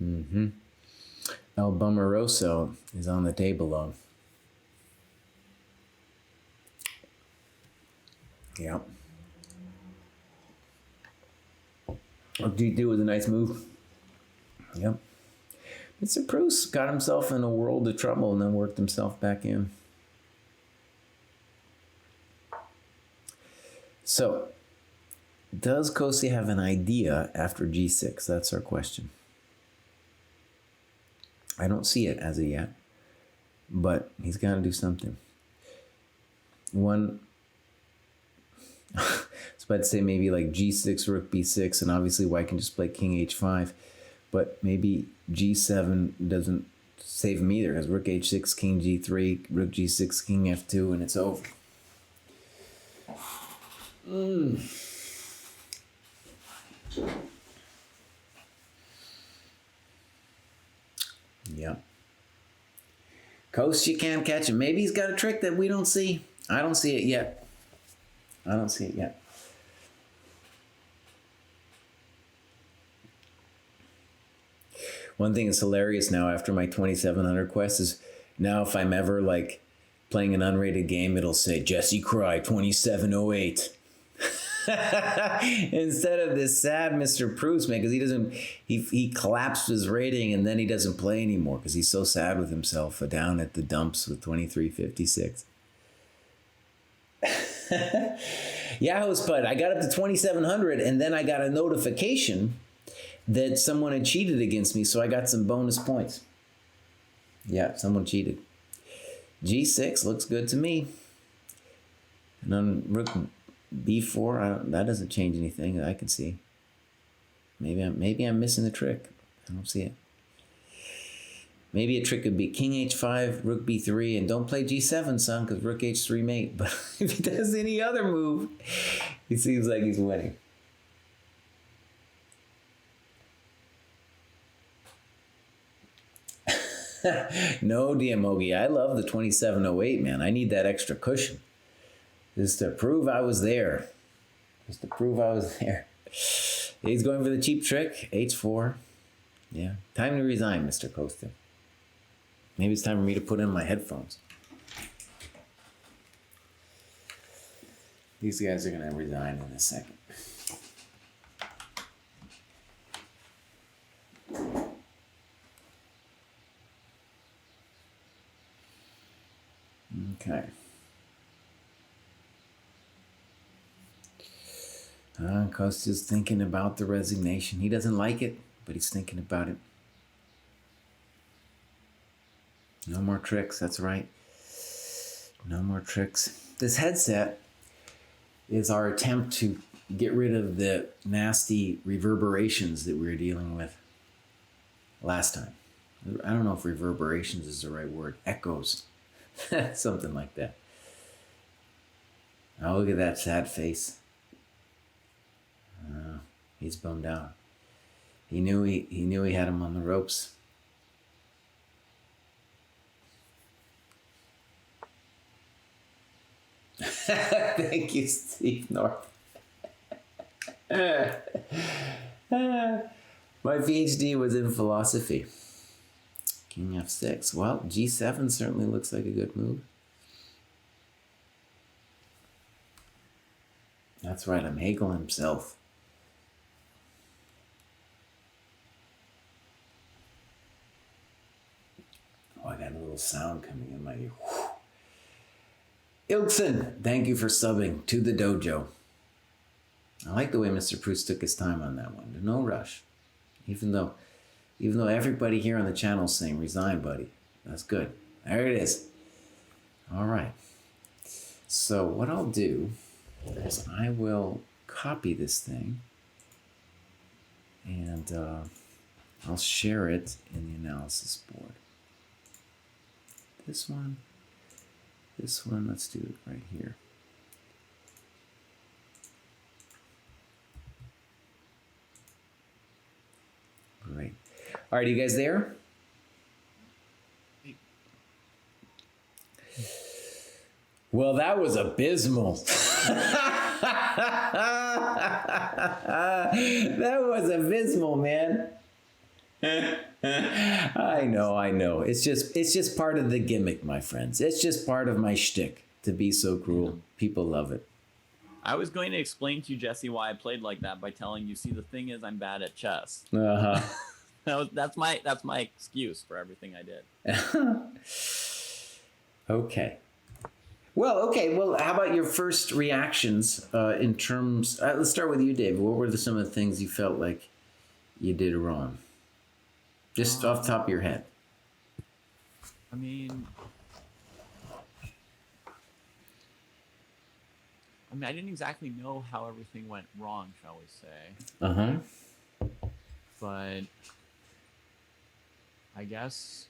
El Bummeroso is on the table, though. Yep. What d2 was a nice move. Yep. Mr. Pruess got himself in a world of trouble and then worked himself back in. So, does Kostya have an idea after g6? That's our question. I don't see it as of yet, but he's got to do something. I was about to say maybe like g6, rook b6, and obviously white can just play king h5, but maybe g7 doesn't save him either, because rook h6, king g3, rook g6, king f2, and it's over. Yep. Kostya can't catch him. Maybe he's got a trick that we don't see. I don't see it yet. One thing that's hilarious now after my 2700 quest is now if I'm ever like playing an unrated game, it'll say Jesse Kraai 2708. Instead of this sad Mr. Pruess, man, because he collapsed his rating and then he doesn't play anymore because he's so sad with himself down at the dumps with 2356. Yahoo Spud, I got up to 2700 and then I got a notification that someone had cheated against me, so I got some bonus points. Yeah, someone cheated. G6 looks good to me. And on rook b4, that doesn't change anything that I can see. Maybe I'm missing the trick. I don't see it. Maybe a trick could be king h5, rook b3, and don't play g7, son, because rook h3 mate. But if he does any other move, he seems like he's winning. No, Diamogi, I love the 2708, man. I need that extra cushion. Just to prove I was there. He's going for the cheap trick, h4. Yeah, time to resign, Mr. Kostya. Maybe it's time for me to put in my headphones. These guys are going to resign in a second. Okay. Kostya's thinking about the resignation. He doesn't like it, but he's thinking about it. No more tricks, that's right. No more tricks. This headset is our attempt to get rid of the nasty reverberations that we were dealing with last time. I don't know if reverberations is the right word. Echoes. Something like that. Oh, look at that sad face. He's bummed out. He knew he had him on the ropes. Thank you, Steve North. My PhD was in philosophy. King F6. Well, G7 certainly looks like a good move. That's right, I'm Hegel himself. Oh, I got a little sound coming in my ear. Ilkson, thank you for subbing to the dojo. I like the way Mr. Pruess took his time on that one. No rush. Even though everybody here on the channel is saying resign, buddy. That's good. There it is. All right. So what I'll do is I will copy this thing and I'll share it in the analysis board. This one, let's do it right here. Great. All right, are you guys there? Well, that was abysmal. That was abysmal, man. I know. It's just part of the gimmick, my friends. It's just part of my shtick to be so cruel. People love it. I was going to explain to you, Jesse, why I played like that by telling you, see, the thing is I'm bad at chess. Uh-huh. That's my excuse for everything I did. Okay. Well, how about your first reactions in terms... let's start with you, David. What were some of the things you felt like you did wrong? Just off the top of your head. I mean, I didn't exactly know how everything went wrong, shall we say. Uh-huh. But I guess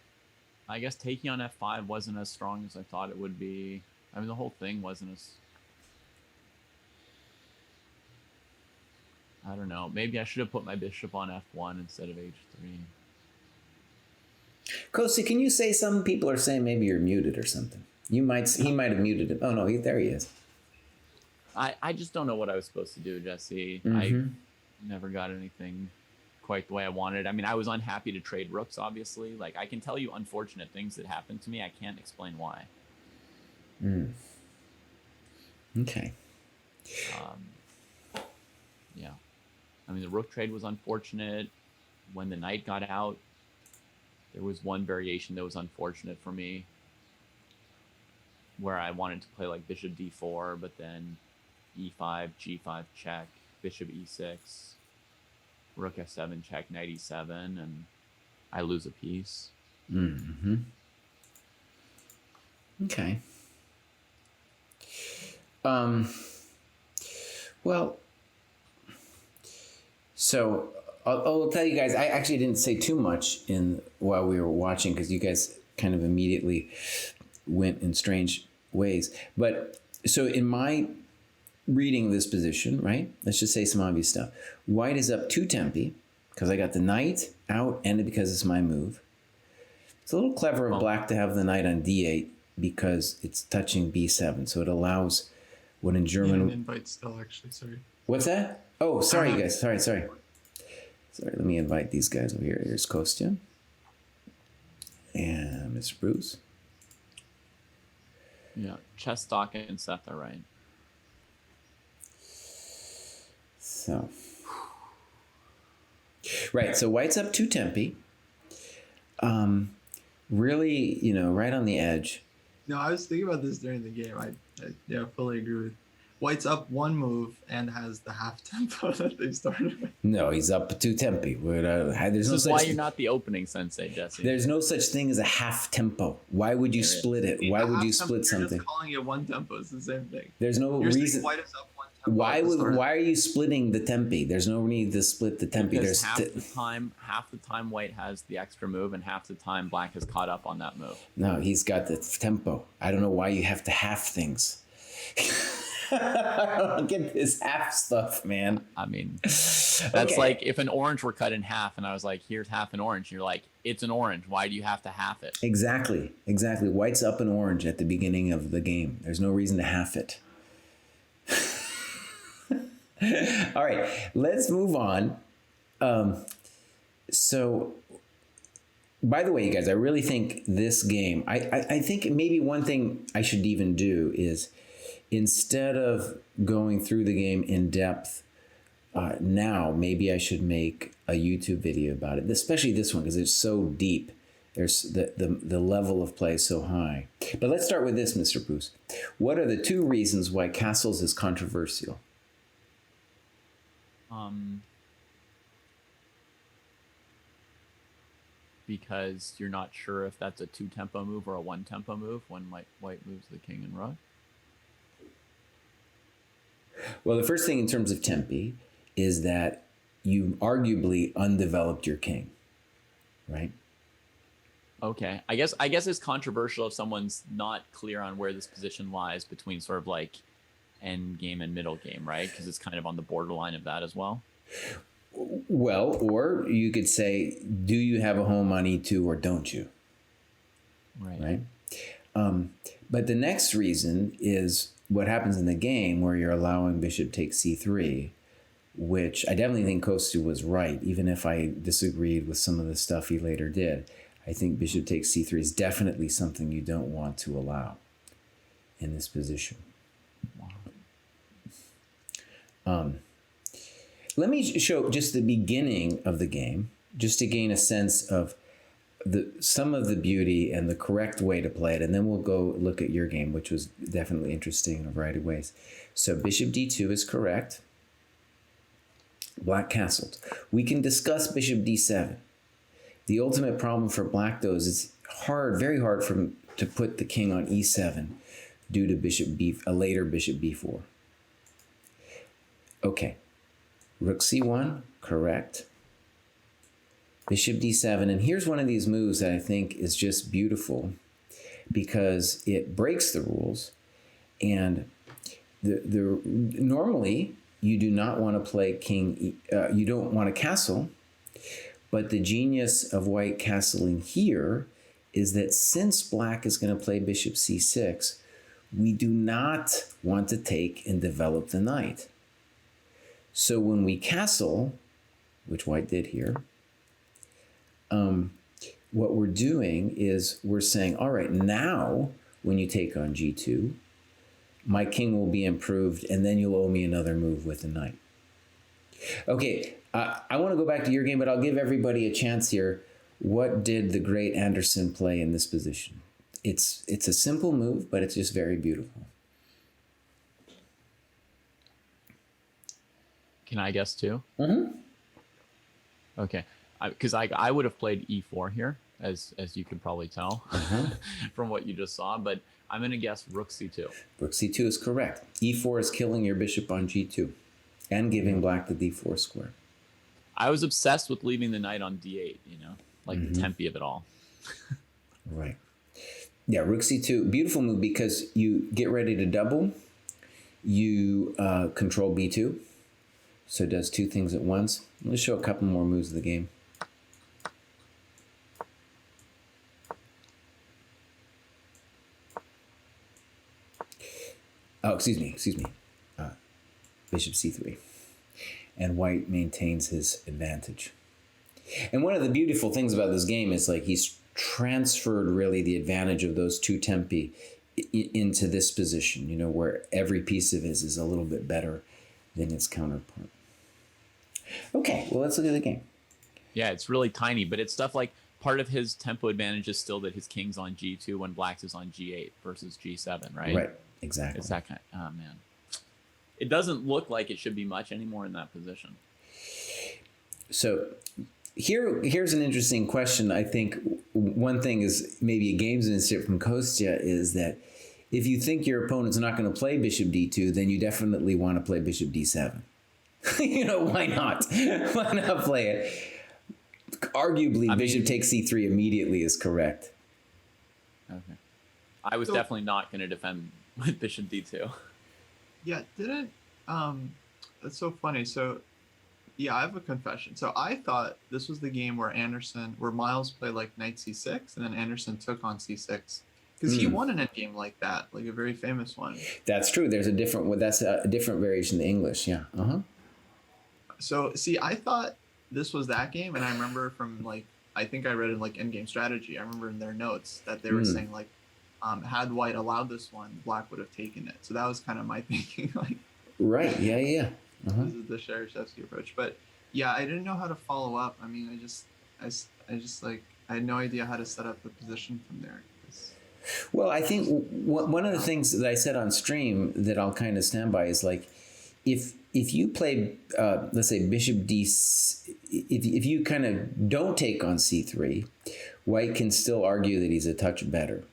taking on F5 wasn't as strong as I thought it would be. I mean, the whole thing wasn't as... I don't know. Maybe I should have put my bishop on F1 instead of H3. Kostya, can you say something? People are saying maybe you're muted or something. He might have muted him. Oh, no, there he is. I just don't know what I was supposed to do, Jesse. Mm-hmm. I never got anything quite the way I wanted. I mean, I was unhappy to trade rooks, obviously. Like, I can tell you unfortunate things that happened to me. I can't explain why. Okay. Yeah. I mean, the rook trade was unfortunate. When the knight got out, there was one variation that was unfortunate for me, where I wanted to play like bishop d4, but then e5, g5 check, bishop e6, rook f7 check, knight e7, and I lose a piece. Mm-hmm. Okay. Well, so I'll tell you guys, I actually didn't say too much while we were watching because you guys kind of immediately went in strange ways. But so in my reading of this position, right, let's just say some obvious stuff. White is up 2 tempi because I got the knight out and because it's my move. It's a little clever of black to have the knight on d8 because it's touching b7. So it allows what in German... An invite still, actually, sorry. What's that? Oh, sorry, guys. Sorry. Sorry, let me invite these guys over here. Here's Kostya. And Mr. Pruess. Yeah, ChessDojo and Seth are right. So... Right, so white's up 2 tempi. Really, right on the edge. No, I was thinking about this during the game. I fully agree with White's up one move and has the half tempo that they started with. No, he's up 2 tempi. There's This no is such why you're not the opening Sensei, Jesse. There's no such thing as a half tempo. Why would you split it? Why would you split You're something? just calling it one tempo. It's the same thing. There's no You're saying reason. White is up one tempo at the start. Why are you splitting the tempi? There's no need to split the tempi. Because half the time White has the extra move, and half the time Black has caught up on that move. No, he's got the tempo. I don't know why you have to half things. I don't get this half stuff, man. I mean, that's like if an orange were cut in half and I was like, here's half an orange. You're like, it's an orange. Why do you have to half it? Exactly. White's up an orange at the beginning of the game. There's no reason to half it. All right, let's move on. So, by the way, you guys, I really think this game, I think maybe one thing I should even do is, instead of going through the game in depth now, maybe I should make a YouTube video about it, especially this one, because it's so deep. There's the level of play is so high. But let's start with this, Mr. Pruess. What are the 2 reasons why castles is controversial? Because you're not sure if that's a 2-tempo move or a 1-tempo move when White moves the king and rook. Well, the first thing in terms of tempi is that you arguably undeveloped your king, right? Okay, I guess it's controversial if someone's not clear on where this position lies between sort of like end game and middle game, right? Because it's kind of on the borderline of that as well. Well, or you could say, do you have a home on E2 or don't you? Right? But the next reason is what happens in the game where you're allowing bishop takes C3, which I definitely think Kostya was right, even if I disagreed with some of the stuff he later did. I think bishop takes C3 is definitely something you don't want to allow in this position. Let me show just the beginning of the game, just to gain a sense of some of the beauty and the correct way to play it, and then we'll go look at your game, which was definitely interesting in a variety of ways. So bishop d2 is correct. Black castled. We can discuss bishop d7. The ultimate problem for black, though, is it's hard, very hard for him to put the king on e7 due to a later bishop b4. Okay, rook c1, correct. Bishop d7, and here's one of these moves that I think is just beautiful because it breaks the rules, and normally you do not want to play king, you don't want to castle, but the genius of white castling here is that since black is going to play bishop c6, we do not want to take and develop the knight. So when we castle, which white did here, what we're doing is we're saying, all right, now when you take on g2, my king will be improved, and then you'll owe me another move with the knight. Okay, I want to go back to your game, but I'll give everybody a chance here. What did the great Anderson play in this position? It's a simple move, but it's just very beautiful. Can I guess too? Mm-hmm. Okay, because I would have played e4 here, as you can probably tell from what you just saw, but I'm going to guess rook c2. Rook c2 is correct. e4 is killing your bishop on g2 and giving black the d4 square. I was obsessed with leaving the knight on d8, like the tempi of it all. Right. Yeah, rook c2, beautiful move because you get ready to double, you control b2, so it does two things at once. Let's show a couple more moves of the game. Oh, excuse me. Bishop c3. And white maintains his advantage. And one of the beautiful things about this game is like he's transferred really the advantage of those two tempi into this position, where every piece of his is a little bit better than its counterpart. Okay, well, let's look at the game. Yeah, it's really tiny, but it's stuff like part of his tempo advantage is still that his king's on g2 when black's is on g8 versus g7, right? Right, exactly. It's that kind. Oh, man. it doesn't look like it should be much anymore in that position. So here's an interesting question. I think one thing is maybe a gamesmanship from Kostya is that if you think your opponent's not going to play bishop d2, then you definitely want to play bishop d7. Why not? Why not play it? Arguably, bishop takes c3 immediately is correct. Okay. I was definitely not going to defend with bishop d2. Yeah, that's so funny. So, yeah, I have a confession. So I thought this was the game where Miles played like knight c6, and then Anderson took on c6. Because he won an endgame like that, like a very famous one. That's true. There's a different variation in English, yeah. So, see, I thought this was that game, and I remember from, like, I think I read in, like, Endgame Strategy, I remember in their notes that they were saying, like, had white allowed this one, black would have taken it. So that was kind of my thinking, like... Right, yeah. This is the Shereshevsky approach. But, yeah, I didn't know how to follow up. I mean, I just, like, I had no idea how to set up the position from there. Well, I think one of the things that I said on stream that I'll kind of stand by is, like, if you play, let's say bishop d, if you kind of don't take on c3, white can still argue that he's a touch better,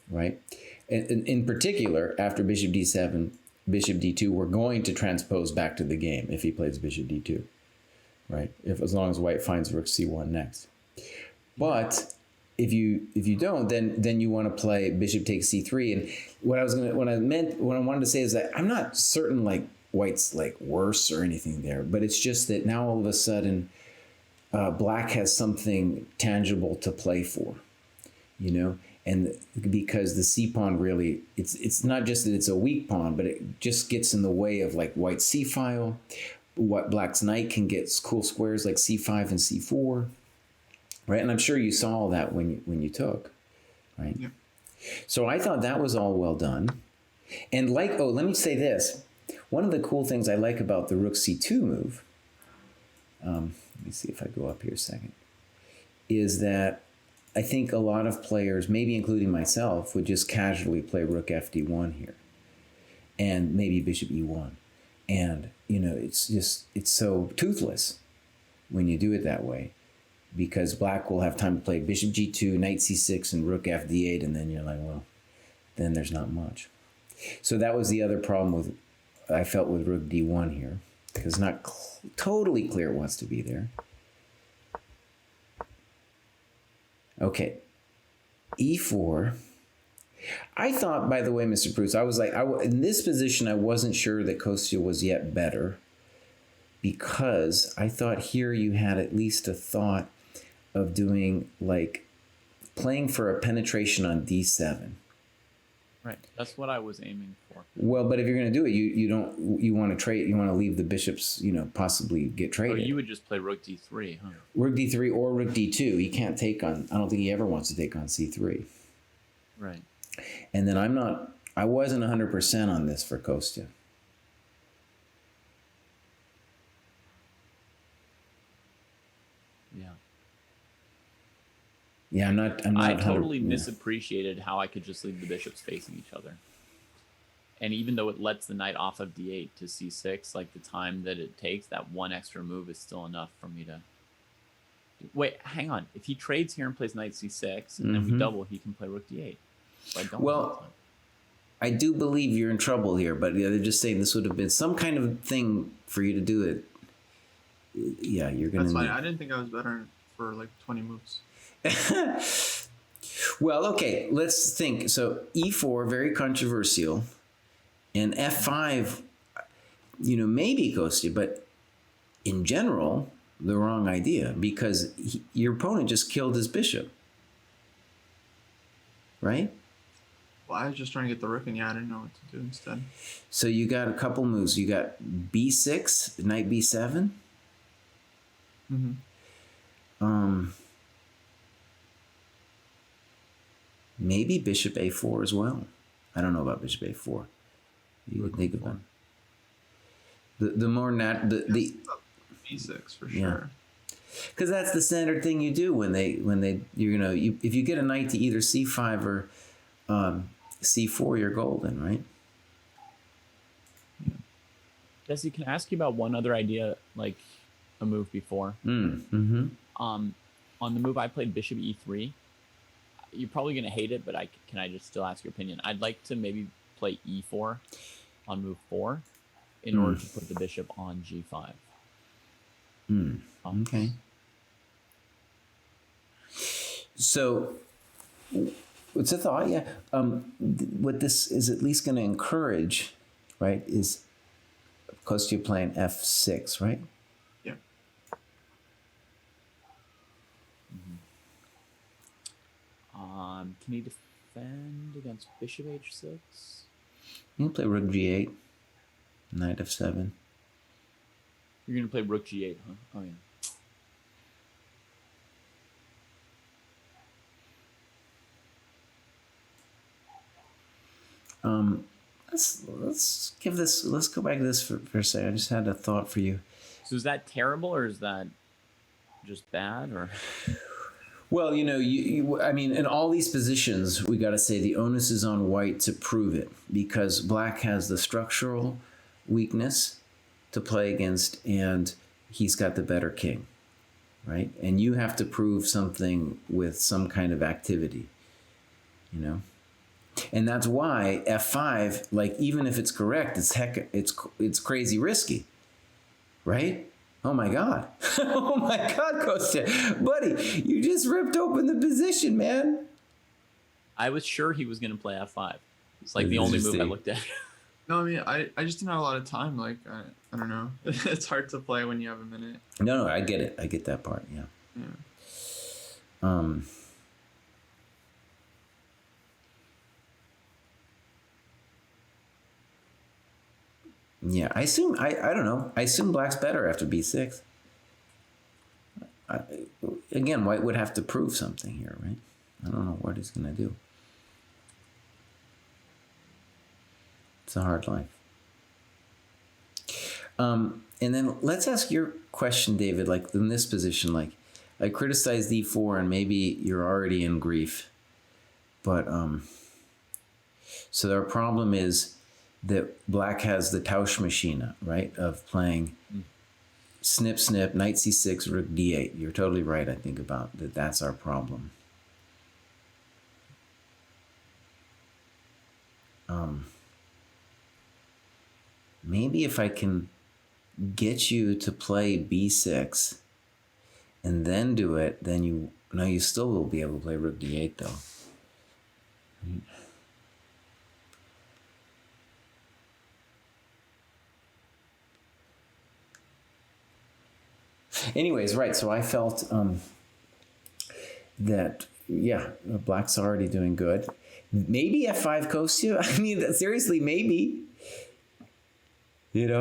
right? And in particular, after bishop d7, bishop d2, we're going to transpose back to the game if he plays bishop d2, right? As long as white finds rook c1 next. But if you don't, then you want to play bishop takes c3. And what I wanted to say is that I'm not certain like white's like worse or anything there, but it's just that now all of a sudden black has something tangible to play for, and because the c pawn really, it's not just that it's a weak pawn, but it just gets in the way of like white's c file. What black's knight can get cool squares like c5 and c4. Right, and I'm sure you saw all that when you took, right? Yeah. So I thought that was all well done, and let me say this: one of the cool things I like about the rook c2 move, let me see if I go up here a second, is that I think a lot of players, maybe including myself, would just casually play rook fd1 here, and maybe bishop e1, and it's so toothless when you do it that way. Because black will have time to play bishop g2, knight c6, and rook fd8, and then you're like, well, then there's not much. So that was the other problem I felt with rook d1 here, because it's not totally clear it wants to be there. Okay, e4. I thought, by the way, Mr. Pruess, I was like, in this position, I wasn't sure that Kostya was yet better, because I thought here you had at least a thought of doing like playing for a penetration on d7. Right, that's what I was aiming for. Well, but if you're going to do it, you want to leave the bishops, possibly get traded. Oh, you would just play rook d3, huh? Rook d3 or rook d2. He can't take on. I don't think he ever wants to take on c3. Right. And then I wasn't 100% on this for Kostya. Yeah, I'm not. I totally misappreciated how I could just leave the bishops facing each other. And even though it lets the knight off of d8 to c6, like the time that it takes, that one extra move is still enough for me to... Wait, hang on. If he trades here and plays knight c6, and then we double, he can play rook d8. So I don't I do believe you're in trouble here, but they're just saying this would have been some kind of thing for you to do it. Yeah, you're going to... That's fine. I didn't think I was better for like 20 moves. Well, okay, let's think. So e4, very controversial, and f5, maybe Kostya, but in general, the wrong idea, because your opponent just killed his bishop, right? Well, I was just trying to get the rook, and I didn't know what to do instead. So you got a couple moves. You got b6, knight b7. Maybe bishop a4 as well. I don't know about bishop a4. You would think about the more the b6 for sure. Because that's the standard thing you do when if you get a knight to either c5 or c4, you're golden, right? Jesse, can I ask you about one other idea, like a move before? Mm-hmm. On the move I played bishop e3. You're probably gonna hate it, but can I just still ask your opinion? I'd like to maybe play e4 on move 4 in order to put the bishop on g5. Okay. So, what's the thought? Yeah. What this is at least going to encourage, right, is Kostya playing f6, right? Yeah. Can he defend against bishop h6? You can play rook g8, knight f7. You're gonna play rook g8, huh? Oh yeah. Let's go back to this for a second. I just had a thought for you. So is that terrible or is that just bad or? Well, I mean, in all these positions, we got to say the onus is on white to prove it because black has the structural weakness to play against and he's got the better king, right? And you have to prove something with some kind of activity, And that's why f5, like even if it's correct, it's crazy risky, right? Oh my God. Oh my God, Kostya. Buddy, you just ripped open the position, man. I was sure he was going to play f5. It's like the only move I looked at. No, I mean, I just didn't have a lot of time. Like, I don't know. It's hard to play when you have a minute. No, I get it. I get that part, yeah. Yeah, I assume, I don't know. I assume black's better after b6. Again, white would have to prove something here, right? I don't know what he's going to do. It's a hard life. And then let's ask your question, David, like in this position, like I criticized e4 and maybe you're already in grief. But, so our problem is that black has the Tauschmaschine, right, of playing snip, snip, knight c6, rook d8. You're totally right, I think, about that. That's our problem. Maybe if I can get you to play b6 and then do it, then you still will be able to play rook d8, though. Anyways, right, so I felt that, yeah, black's already doing good. Maybe f5 Kostya. I mean, seriously, maybe. I mean,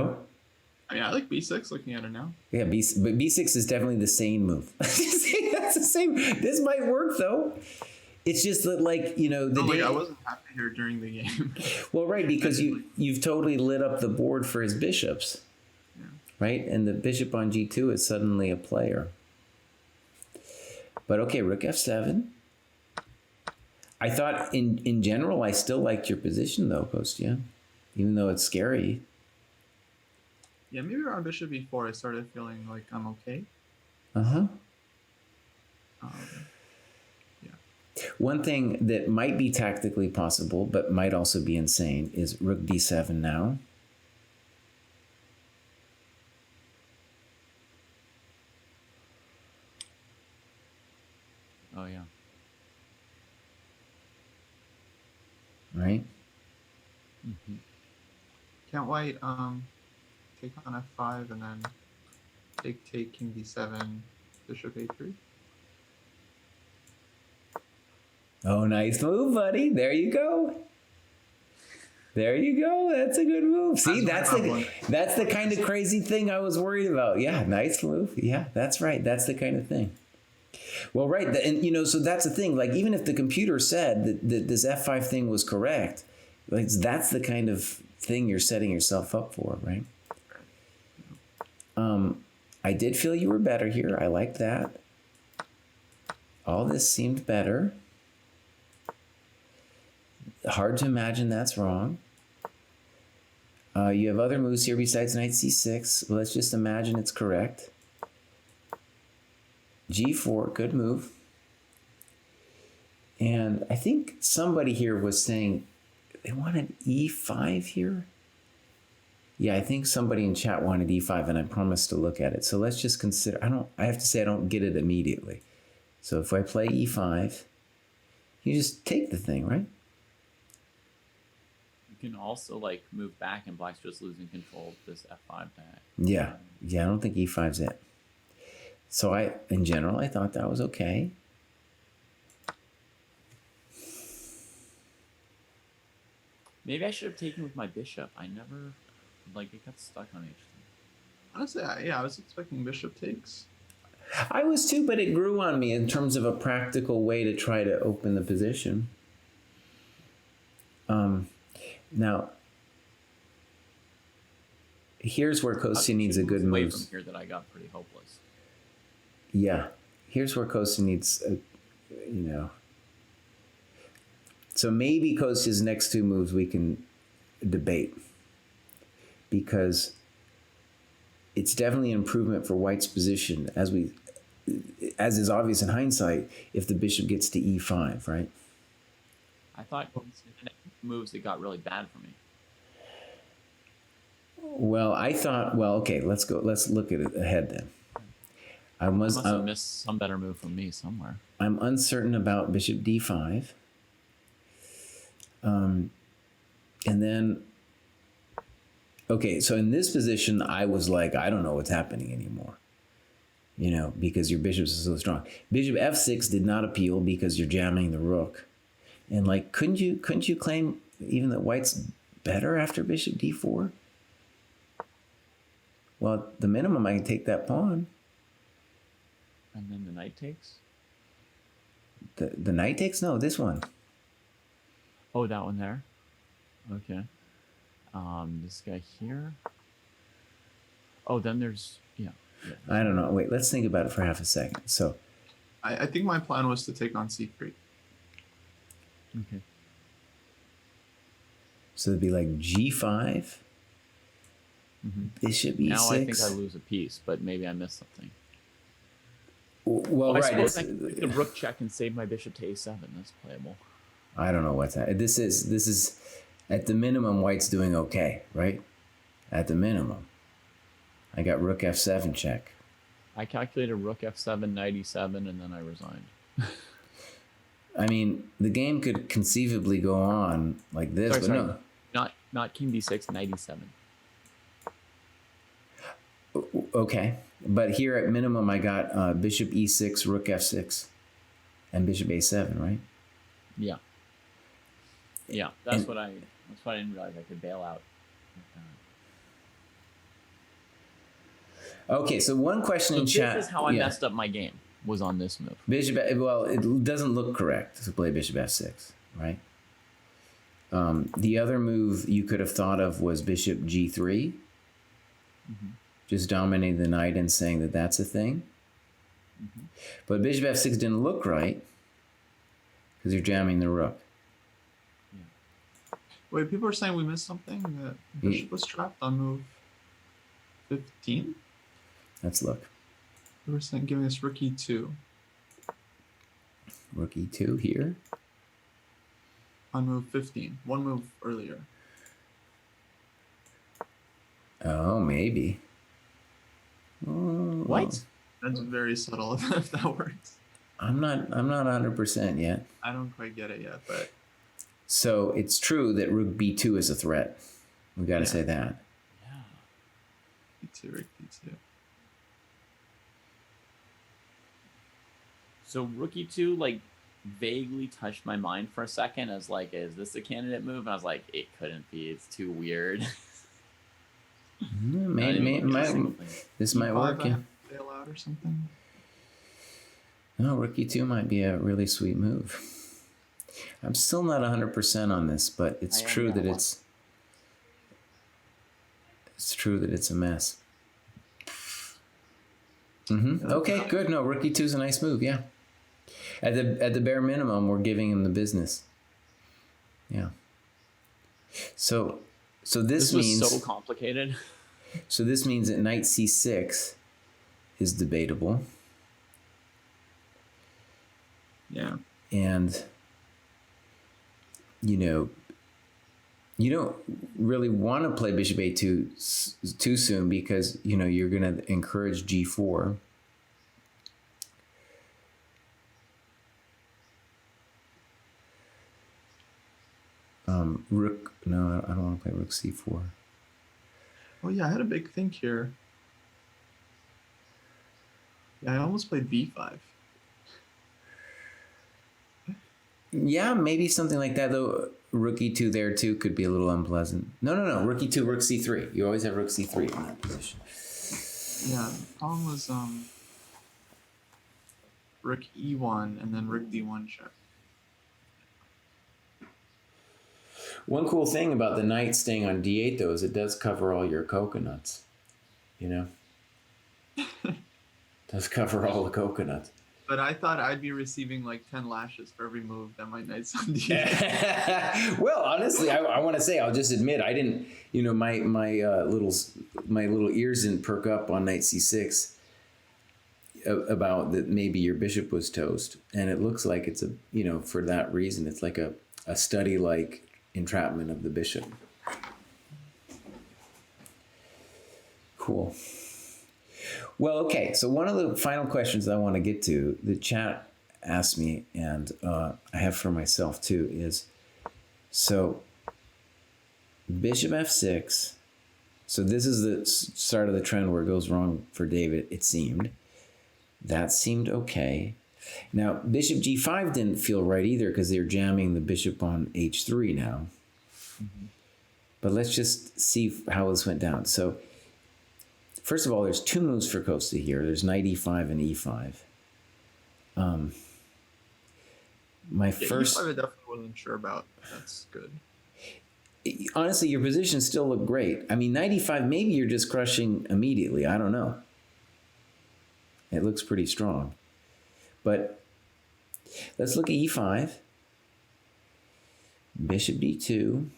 I like b6 looking at it now. Yeah, but b6 is definitely the sane move. That's the same. This might work, though. It's just that, like, I wasn't happy here during the game. Well, right, because you've totally lit up the board for his bishops. Right? And the bishop on g2 is suddenly a player. But okay, rook f7. I thought in general, I still liked your position though, Kostya. Even though it's scary. Yeah, maybe around bishop e4, I started feeling like I'm okay. Uh-huh. Yeah. One thing that might be tactically possible, but might also be insane, is rook d7 now. Oh, yeah. Right? Mm-hmm. Can't white take on f5 and then take king d7, bishop a3? Oh, nice move, buddy. There you go. There you go. That's a good move. See, that's the kind of crazy thing I was worried about. Yeah, nice move. Yeah, that's right. That's the kind of thing. Well, right, and so that's the thing. Like, even if the computer said that this f5 thing was correct, like that's the kind of thing you're setting yourself up for, right? I did feel you were better here. I like that. All this seemed better. Hard to imagine that's wrong. You have other moves here besides knight c6. Well, let's just imagine it's correct. g4, good move. And I think somebody here was saying they wanted e5 here. Yeah, I think somebody in chat wanted e5, and I promised to look at it. So let's just consider, I have to say I don't get it immediately. So if I play e5, you just take the thing, right? You can also like move back, and black's just losing control of this f5 back. Yeah, I don't think e5's it. So in general, I thought that was okay. Maybe I should have taken with my bishop. I never, like, it got stuck on h3. Honestly, I was expecting bishop takes. I was too, but it grew on me in terms of a practical way to try to open the position. Now, here's where Kostya needs a good away move. From here that I got pretty hopeless. Yeah, here's where Kostya needs, So maybe Kostya's next two moves we can debate, because it's definitely an improvement for White's position, as is obvious in hindsight, if the bishop gets to e5, right? I thought moves that got really bad for me. Well, I thought, okay, let's look at it ahead then. I must have missed some better move from me somewhere. I'm uncertain about bishop d5. And then, okay, so in this position, I was like, I don't know what's happening anymore, because your bishops are so strong. Bishop f6 did not appeal because you're jamming the rook. And like, couldn't you claim even that White's better after bishop d4? Well, at the minimum, I can take that pawn. And then the knight takes? The knight takes? No, this one. Oh, that one there? Okay. This guy here. Oh, then there's, yeah. I don't know. Wait, let's think about it for half a second. So, I think my plan was to take on c3. Okay. So it'd be like g5, bishop e6. Now I think I lose a piece, but maybe I missed something. Well, I right. suppose I could rook check and save my bishop to a7. That's playable. I don't know what's that. This is at the minimum, White's doing okay, right? At the minimum. I got rook f7 check. I calculated rook f7, knight e7, and then I resigned. I mean, the game could conceivably go on like this, but no. Not king d6, knight e7. Okay, but here at minimum, I got bishop e6, rook f6, and bishop a7, right? Yeah. Yeah, that's what I didn't realize I could bail out. Okay, so one question in chat. This is how I messed up my game, was on this move. Bishop, well, it doesn't look correct to play bishop f6, right? The other move you could have thought of was bishop g3, just dominating the knight and saying that that's a thing. But bishop f6 didn't look right because you're jamming the rook. Wait, people are saying we missed something? That bishop was trapped on move 15? Let's look. They were saying giving us rook e2. Rook e2 here. On move 15. One move earlier. Oh, maybe. What? That's very subtle if that works. I'm not 100% yet. I don't quite get it yet, but so it's true that rook b2 is a threat. We got to say that. Yeah. e2, rook e2. So rook e2 like vaguely touched my mind for a second as like, is this a candidate move? And I was like, it couldn't be. It's too weird. This might work. Yeah. Bail out or something. No, rook e2 might be a really sweet move. I'm still not 100% on this, but it's true that it's true that it's a mess. Okay, good. No, rook e2 is a nice move. Yeah. At the bare minimum, we're giving him the business. Yeah. So So this was means so complicated. So this means that knight c6 is debatable. Yeah. And, you know, you don't really want to play bishop a2 too soon because, you know, you're going to encourage g4. Rook, no, I don't want to play rook c4. Oh yeah, I had a big think here. Yeah, I almost played b5. Yeah, maybe something like that, though. Rook e2 there, too, could be a little unpleasant. No. Rook e2, rook c3. You always have rook c3 in that position. Yeah, the problem was rook e1 and then rook d1 check. One cool thing about the knight staying on d8, though, is it does cover all your coconuts. You know? Does cover all the coconuts. But I thought I'd be receiving like 10 lashes for every move that my knight's on d8. Well, honestly, I want to say, I'll just admit, I didn't, you know, my little ears didn't perk up on knight c6 about that maybe your bishop was toast. And it looks like it's you know, for that reason, it's like a study like entrapment of the bishop. Cool. Well, okay, so one of the final questions I want to get to, the chat asked me, and I have for myself too, is, so bishop f6, so this is the start of the trend where it goes wrong for David, it seemed. That seemed okay. Now, bishop g5 didn't feel right either because they're jamming the bishop on h3 now. Mm-hmm. But let's just see how this went down. So, first of all, there's two moves for Kostya here. There's knight e5 and e5. My first... e5 I definitely wasn't sure about. That's good. Honestly, your positions still look great. I mean, knight e5, maybe you're just crushing immediately. I don't know. It looks pretty strong. But let's look at e5. Bishop d2.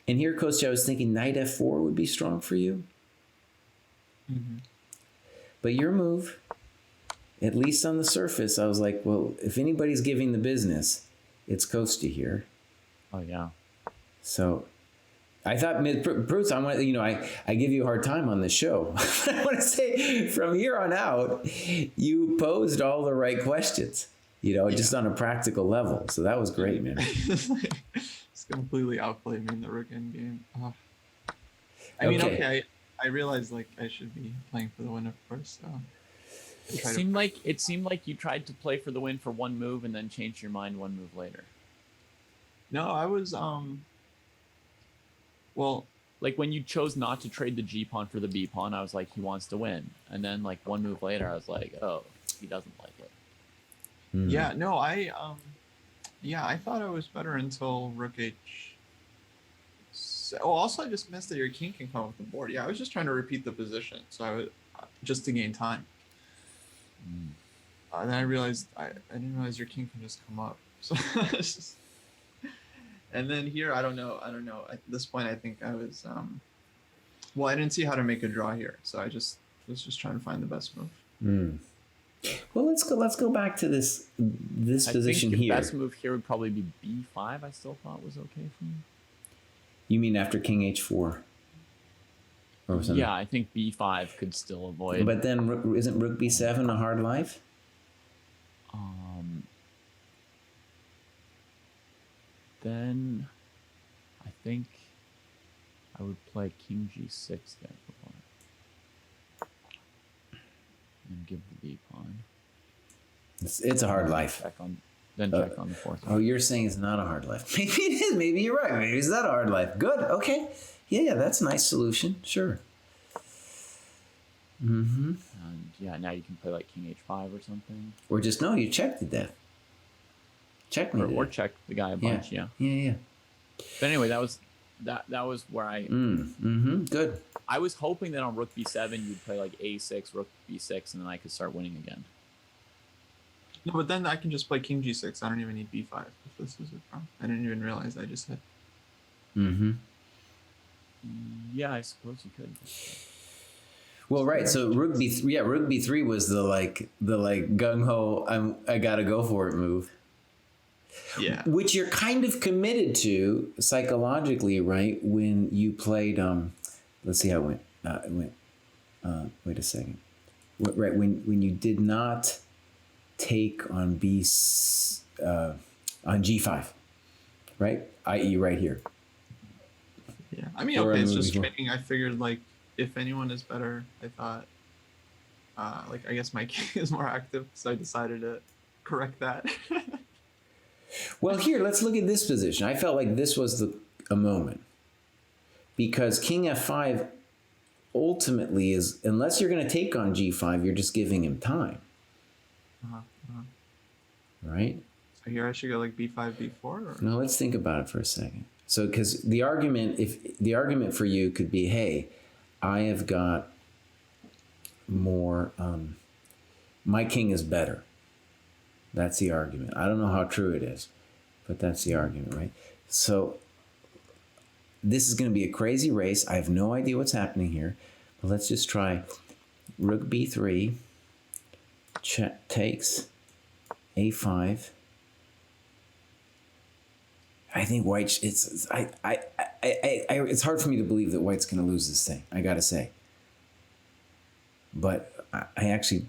And here, Kostya, I was thinking knight f4 would be strong for you. Mm-hmm. But your move, at least on the surface, I was like, well, if anybody's giving the business, it's Kostya here. Oh, yeah. So I thought, Pruess, I give you a hard time on this show. I want to say from here on out, you posed all the right questions, you know, just on a practical level. So that was great, man. It's completely outplayed me in the rook endgame. I mean, okay, I realized like I should be playing for the win, of course. So it seemed like you tried to play for the win for one move and then changed your mind one move later. No, I was well, like when you chose not to trade the G pawn for the B pawn, I was like, he wants to win. And then like one move later, I was like, oh, he doesn't like it. Mm. Yeah, no, I thought I was better until rook h. Oh, also I just missed that your king can come with the board. Yeah, I was just trying to repeat the position, so I would just to gain time. Then I realized I didn't realize your king can just come up. So it's just. And then here, I don't know. At this point, I think I was, well, I didn't see how to make a draw here. So I was just trying to find the best move. Mm. Well, let's go back to this position here. The best move here would probably be b5. I still thought was okay for me. You mean after king h4? Or something? Yeah, I think b5 could still avoid. But then isn't rook b7 a hard life? Then I think I would play king g6 there for one. And give the b pawn. It's a hard life. Check on the fourth one. Oh, you're saying it's not a hard life. Maybe it is. Maybe you're right. Maybe it's not a hard life. Good. Okay. Yeah, that's a nice solution. Sure. Mm-hmm. And yeah, now you can play like king h5 or something. Or just, no, you check to death. Check me. Or check the guy a bunch, yeah. Yeah. But anyway, that was where I... Good. I was hoping that on rook b7, you'd play like a6, rook b6, and then I could start winning again. No, but then I can just play king g6. I don't even need b5 if this is a problem. I didn't even realize I just hit. Yeah, I suppose you could. Well, right. So rook b3 was the gung ho. I gotta go for it move. Yeah. Which you're kind of committed to psychologically, right? When you played, let's see how it went. Wait a second. Right when you did not take on on g5, right? I.e., right here. Yeah. I mean, Or okay, a it's move just before. training. I figured like if anyone is better, I thought like I guess my king is more active, so I decided to correct that. Well, here let's look at this position. I felt like this was a moment because king f5 ultimately is, unless you're going to take on g5, you're just giving him time, right? So here I should go like b5, b4. Or? No, let's think about it for a second. So, because the argument for you could be, hey, I have got more. My king is better. That's the argument. I don't know how true it is, but that's the argument, right? So, this is going to be a crazy race. I have no idea what's happening here, but let's just try rook b3. Check takes a5. I think white. It's hard for me to believe that white's going to lose this thing. I got to say, but I actually,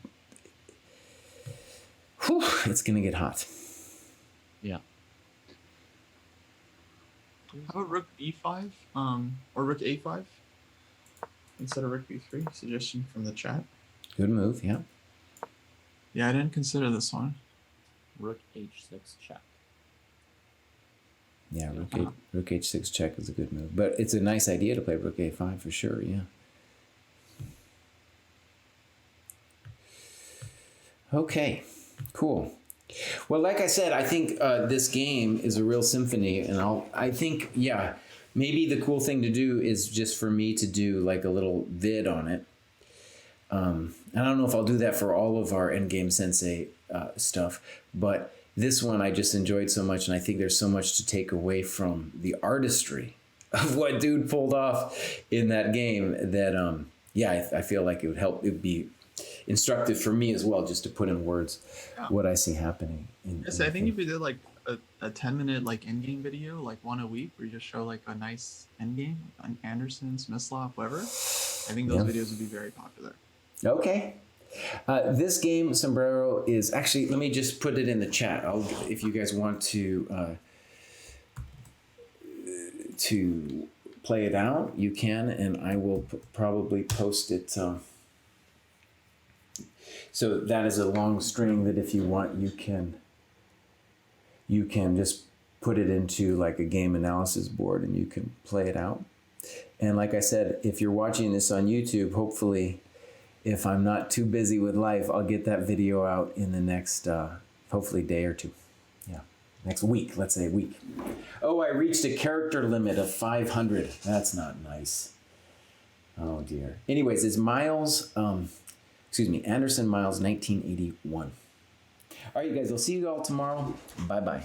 it's going to get hot. Yeah. How about rook b5, or rook a5 instead of rook b3? Suggestion from the chat. Good move. Yeah. Yeah, I didn't consider this one. Rook h6 check. Yeah, rook h6 check is a good move, but it's a nice idea to play rook a5 for sure. Yeah. Okay, cool. Well, like I said, I think this game is a real symphony, and I think, yeah, maybe the cool thing to do is just for me to do like a little vid on it. And I don't know if I'll do that for all of our Endgame Sensei stuff, but this one I just enjoyed so much, and I think there's so much to take away from the artistry of what dude pulled off in that game that, yeah, I feel like it would help. It would be instructive for me as well, just to put in words what I see happening. Yes, I think if we did like a 10-minute like endgame video, like one a week, where you just show like a nice endgame on Anderson, Smyslov, whatever, I think those videos would be very popular. Okay. This game, Sombrero, is actually, let me just put it in the chat. If you guys want to play it out, you can, and I will probably post it. So that is a long string that if you want, you can just put it into like a game analysis board and you can play it out. And like I said, if you're watching this on YouTube, hopefully, if I'm not too busy with life, I'll get that video out in the next, hopefully, day or two. Yeah, next week, let's say a week. Oh, I reached a character limit of 500. That's not nice. Oh, dear. Anyways, it's Anderson Miles, 1981. All right, you guys, I'll see you all tomorrow. Bye-bye.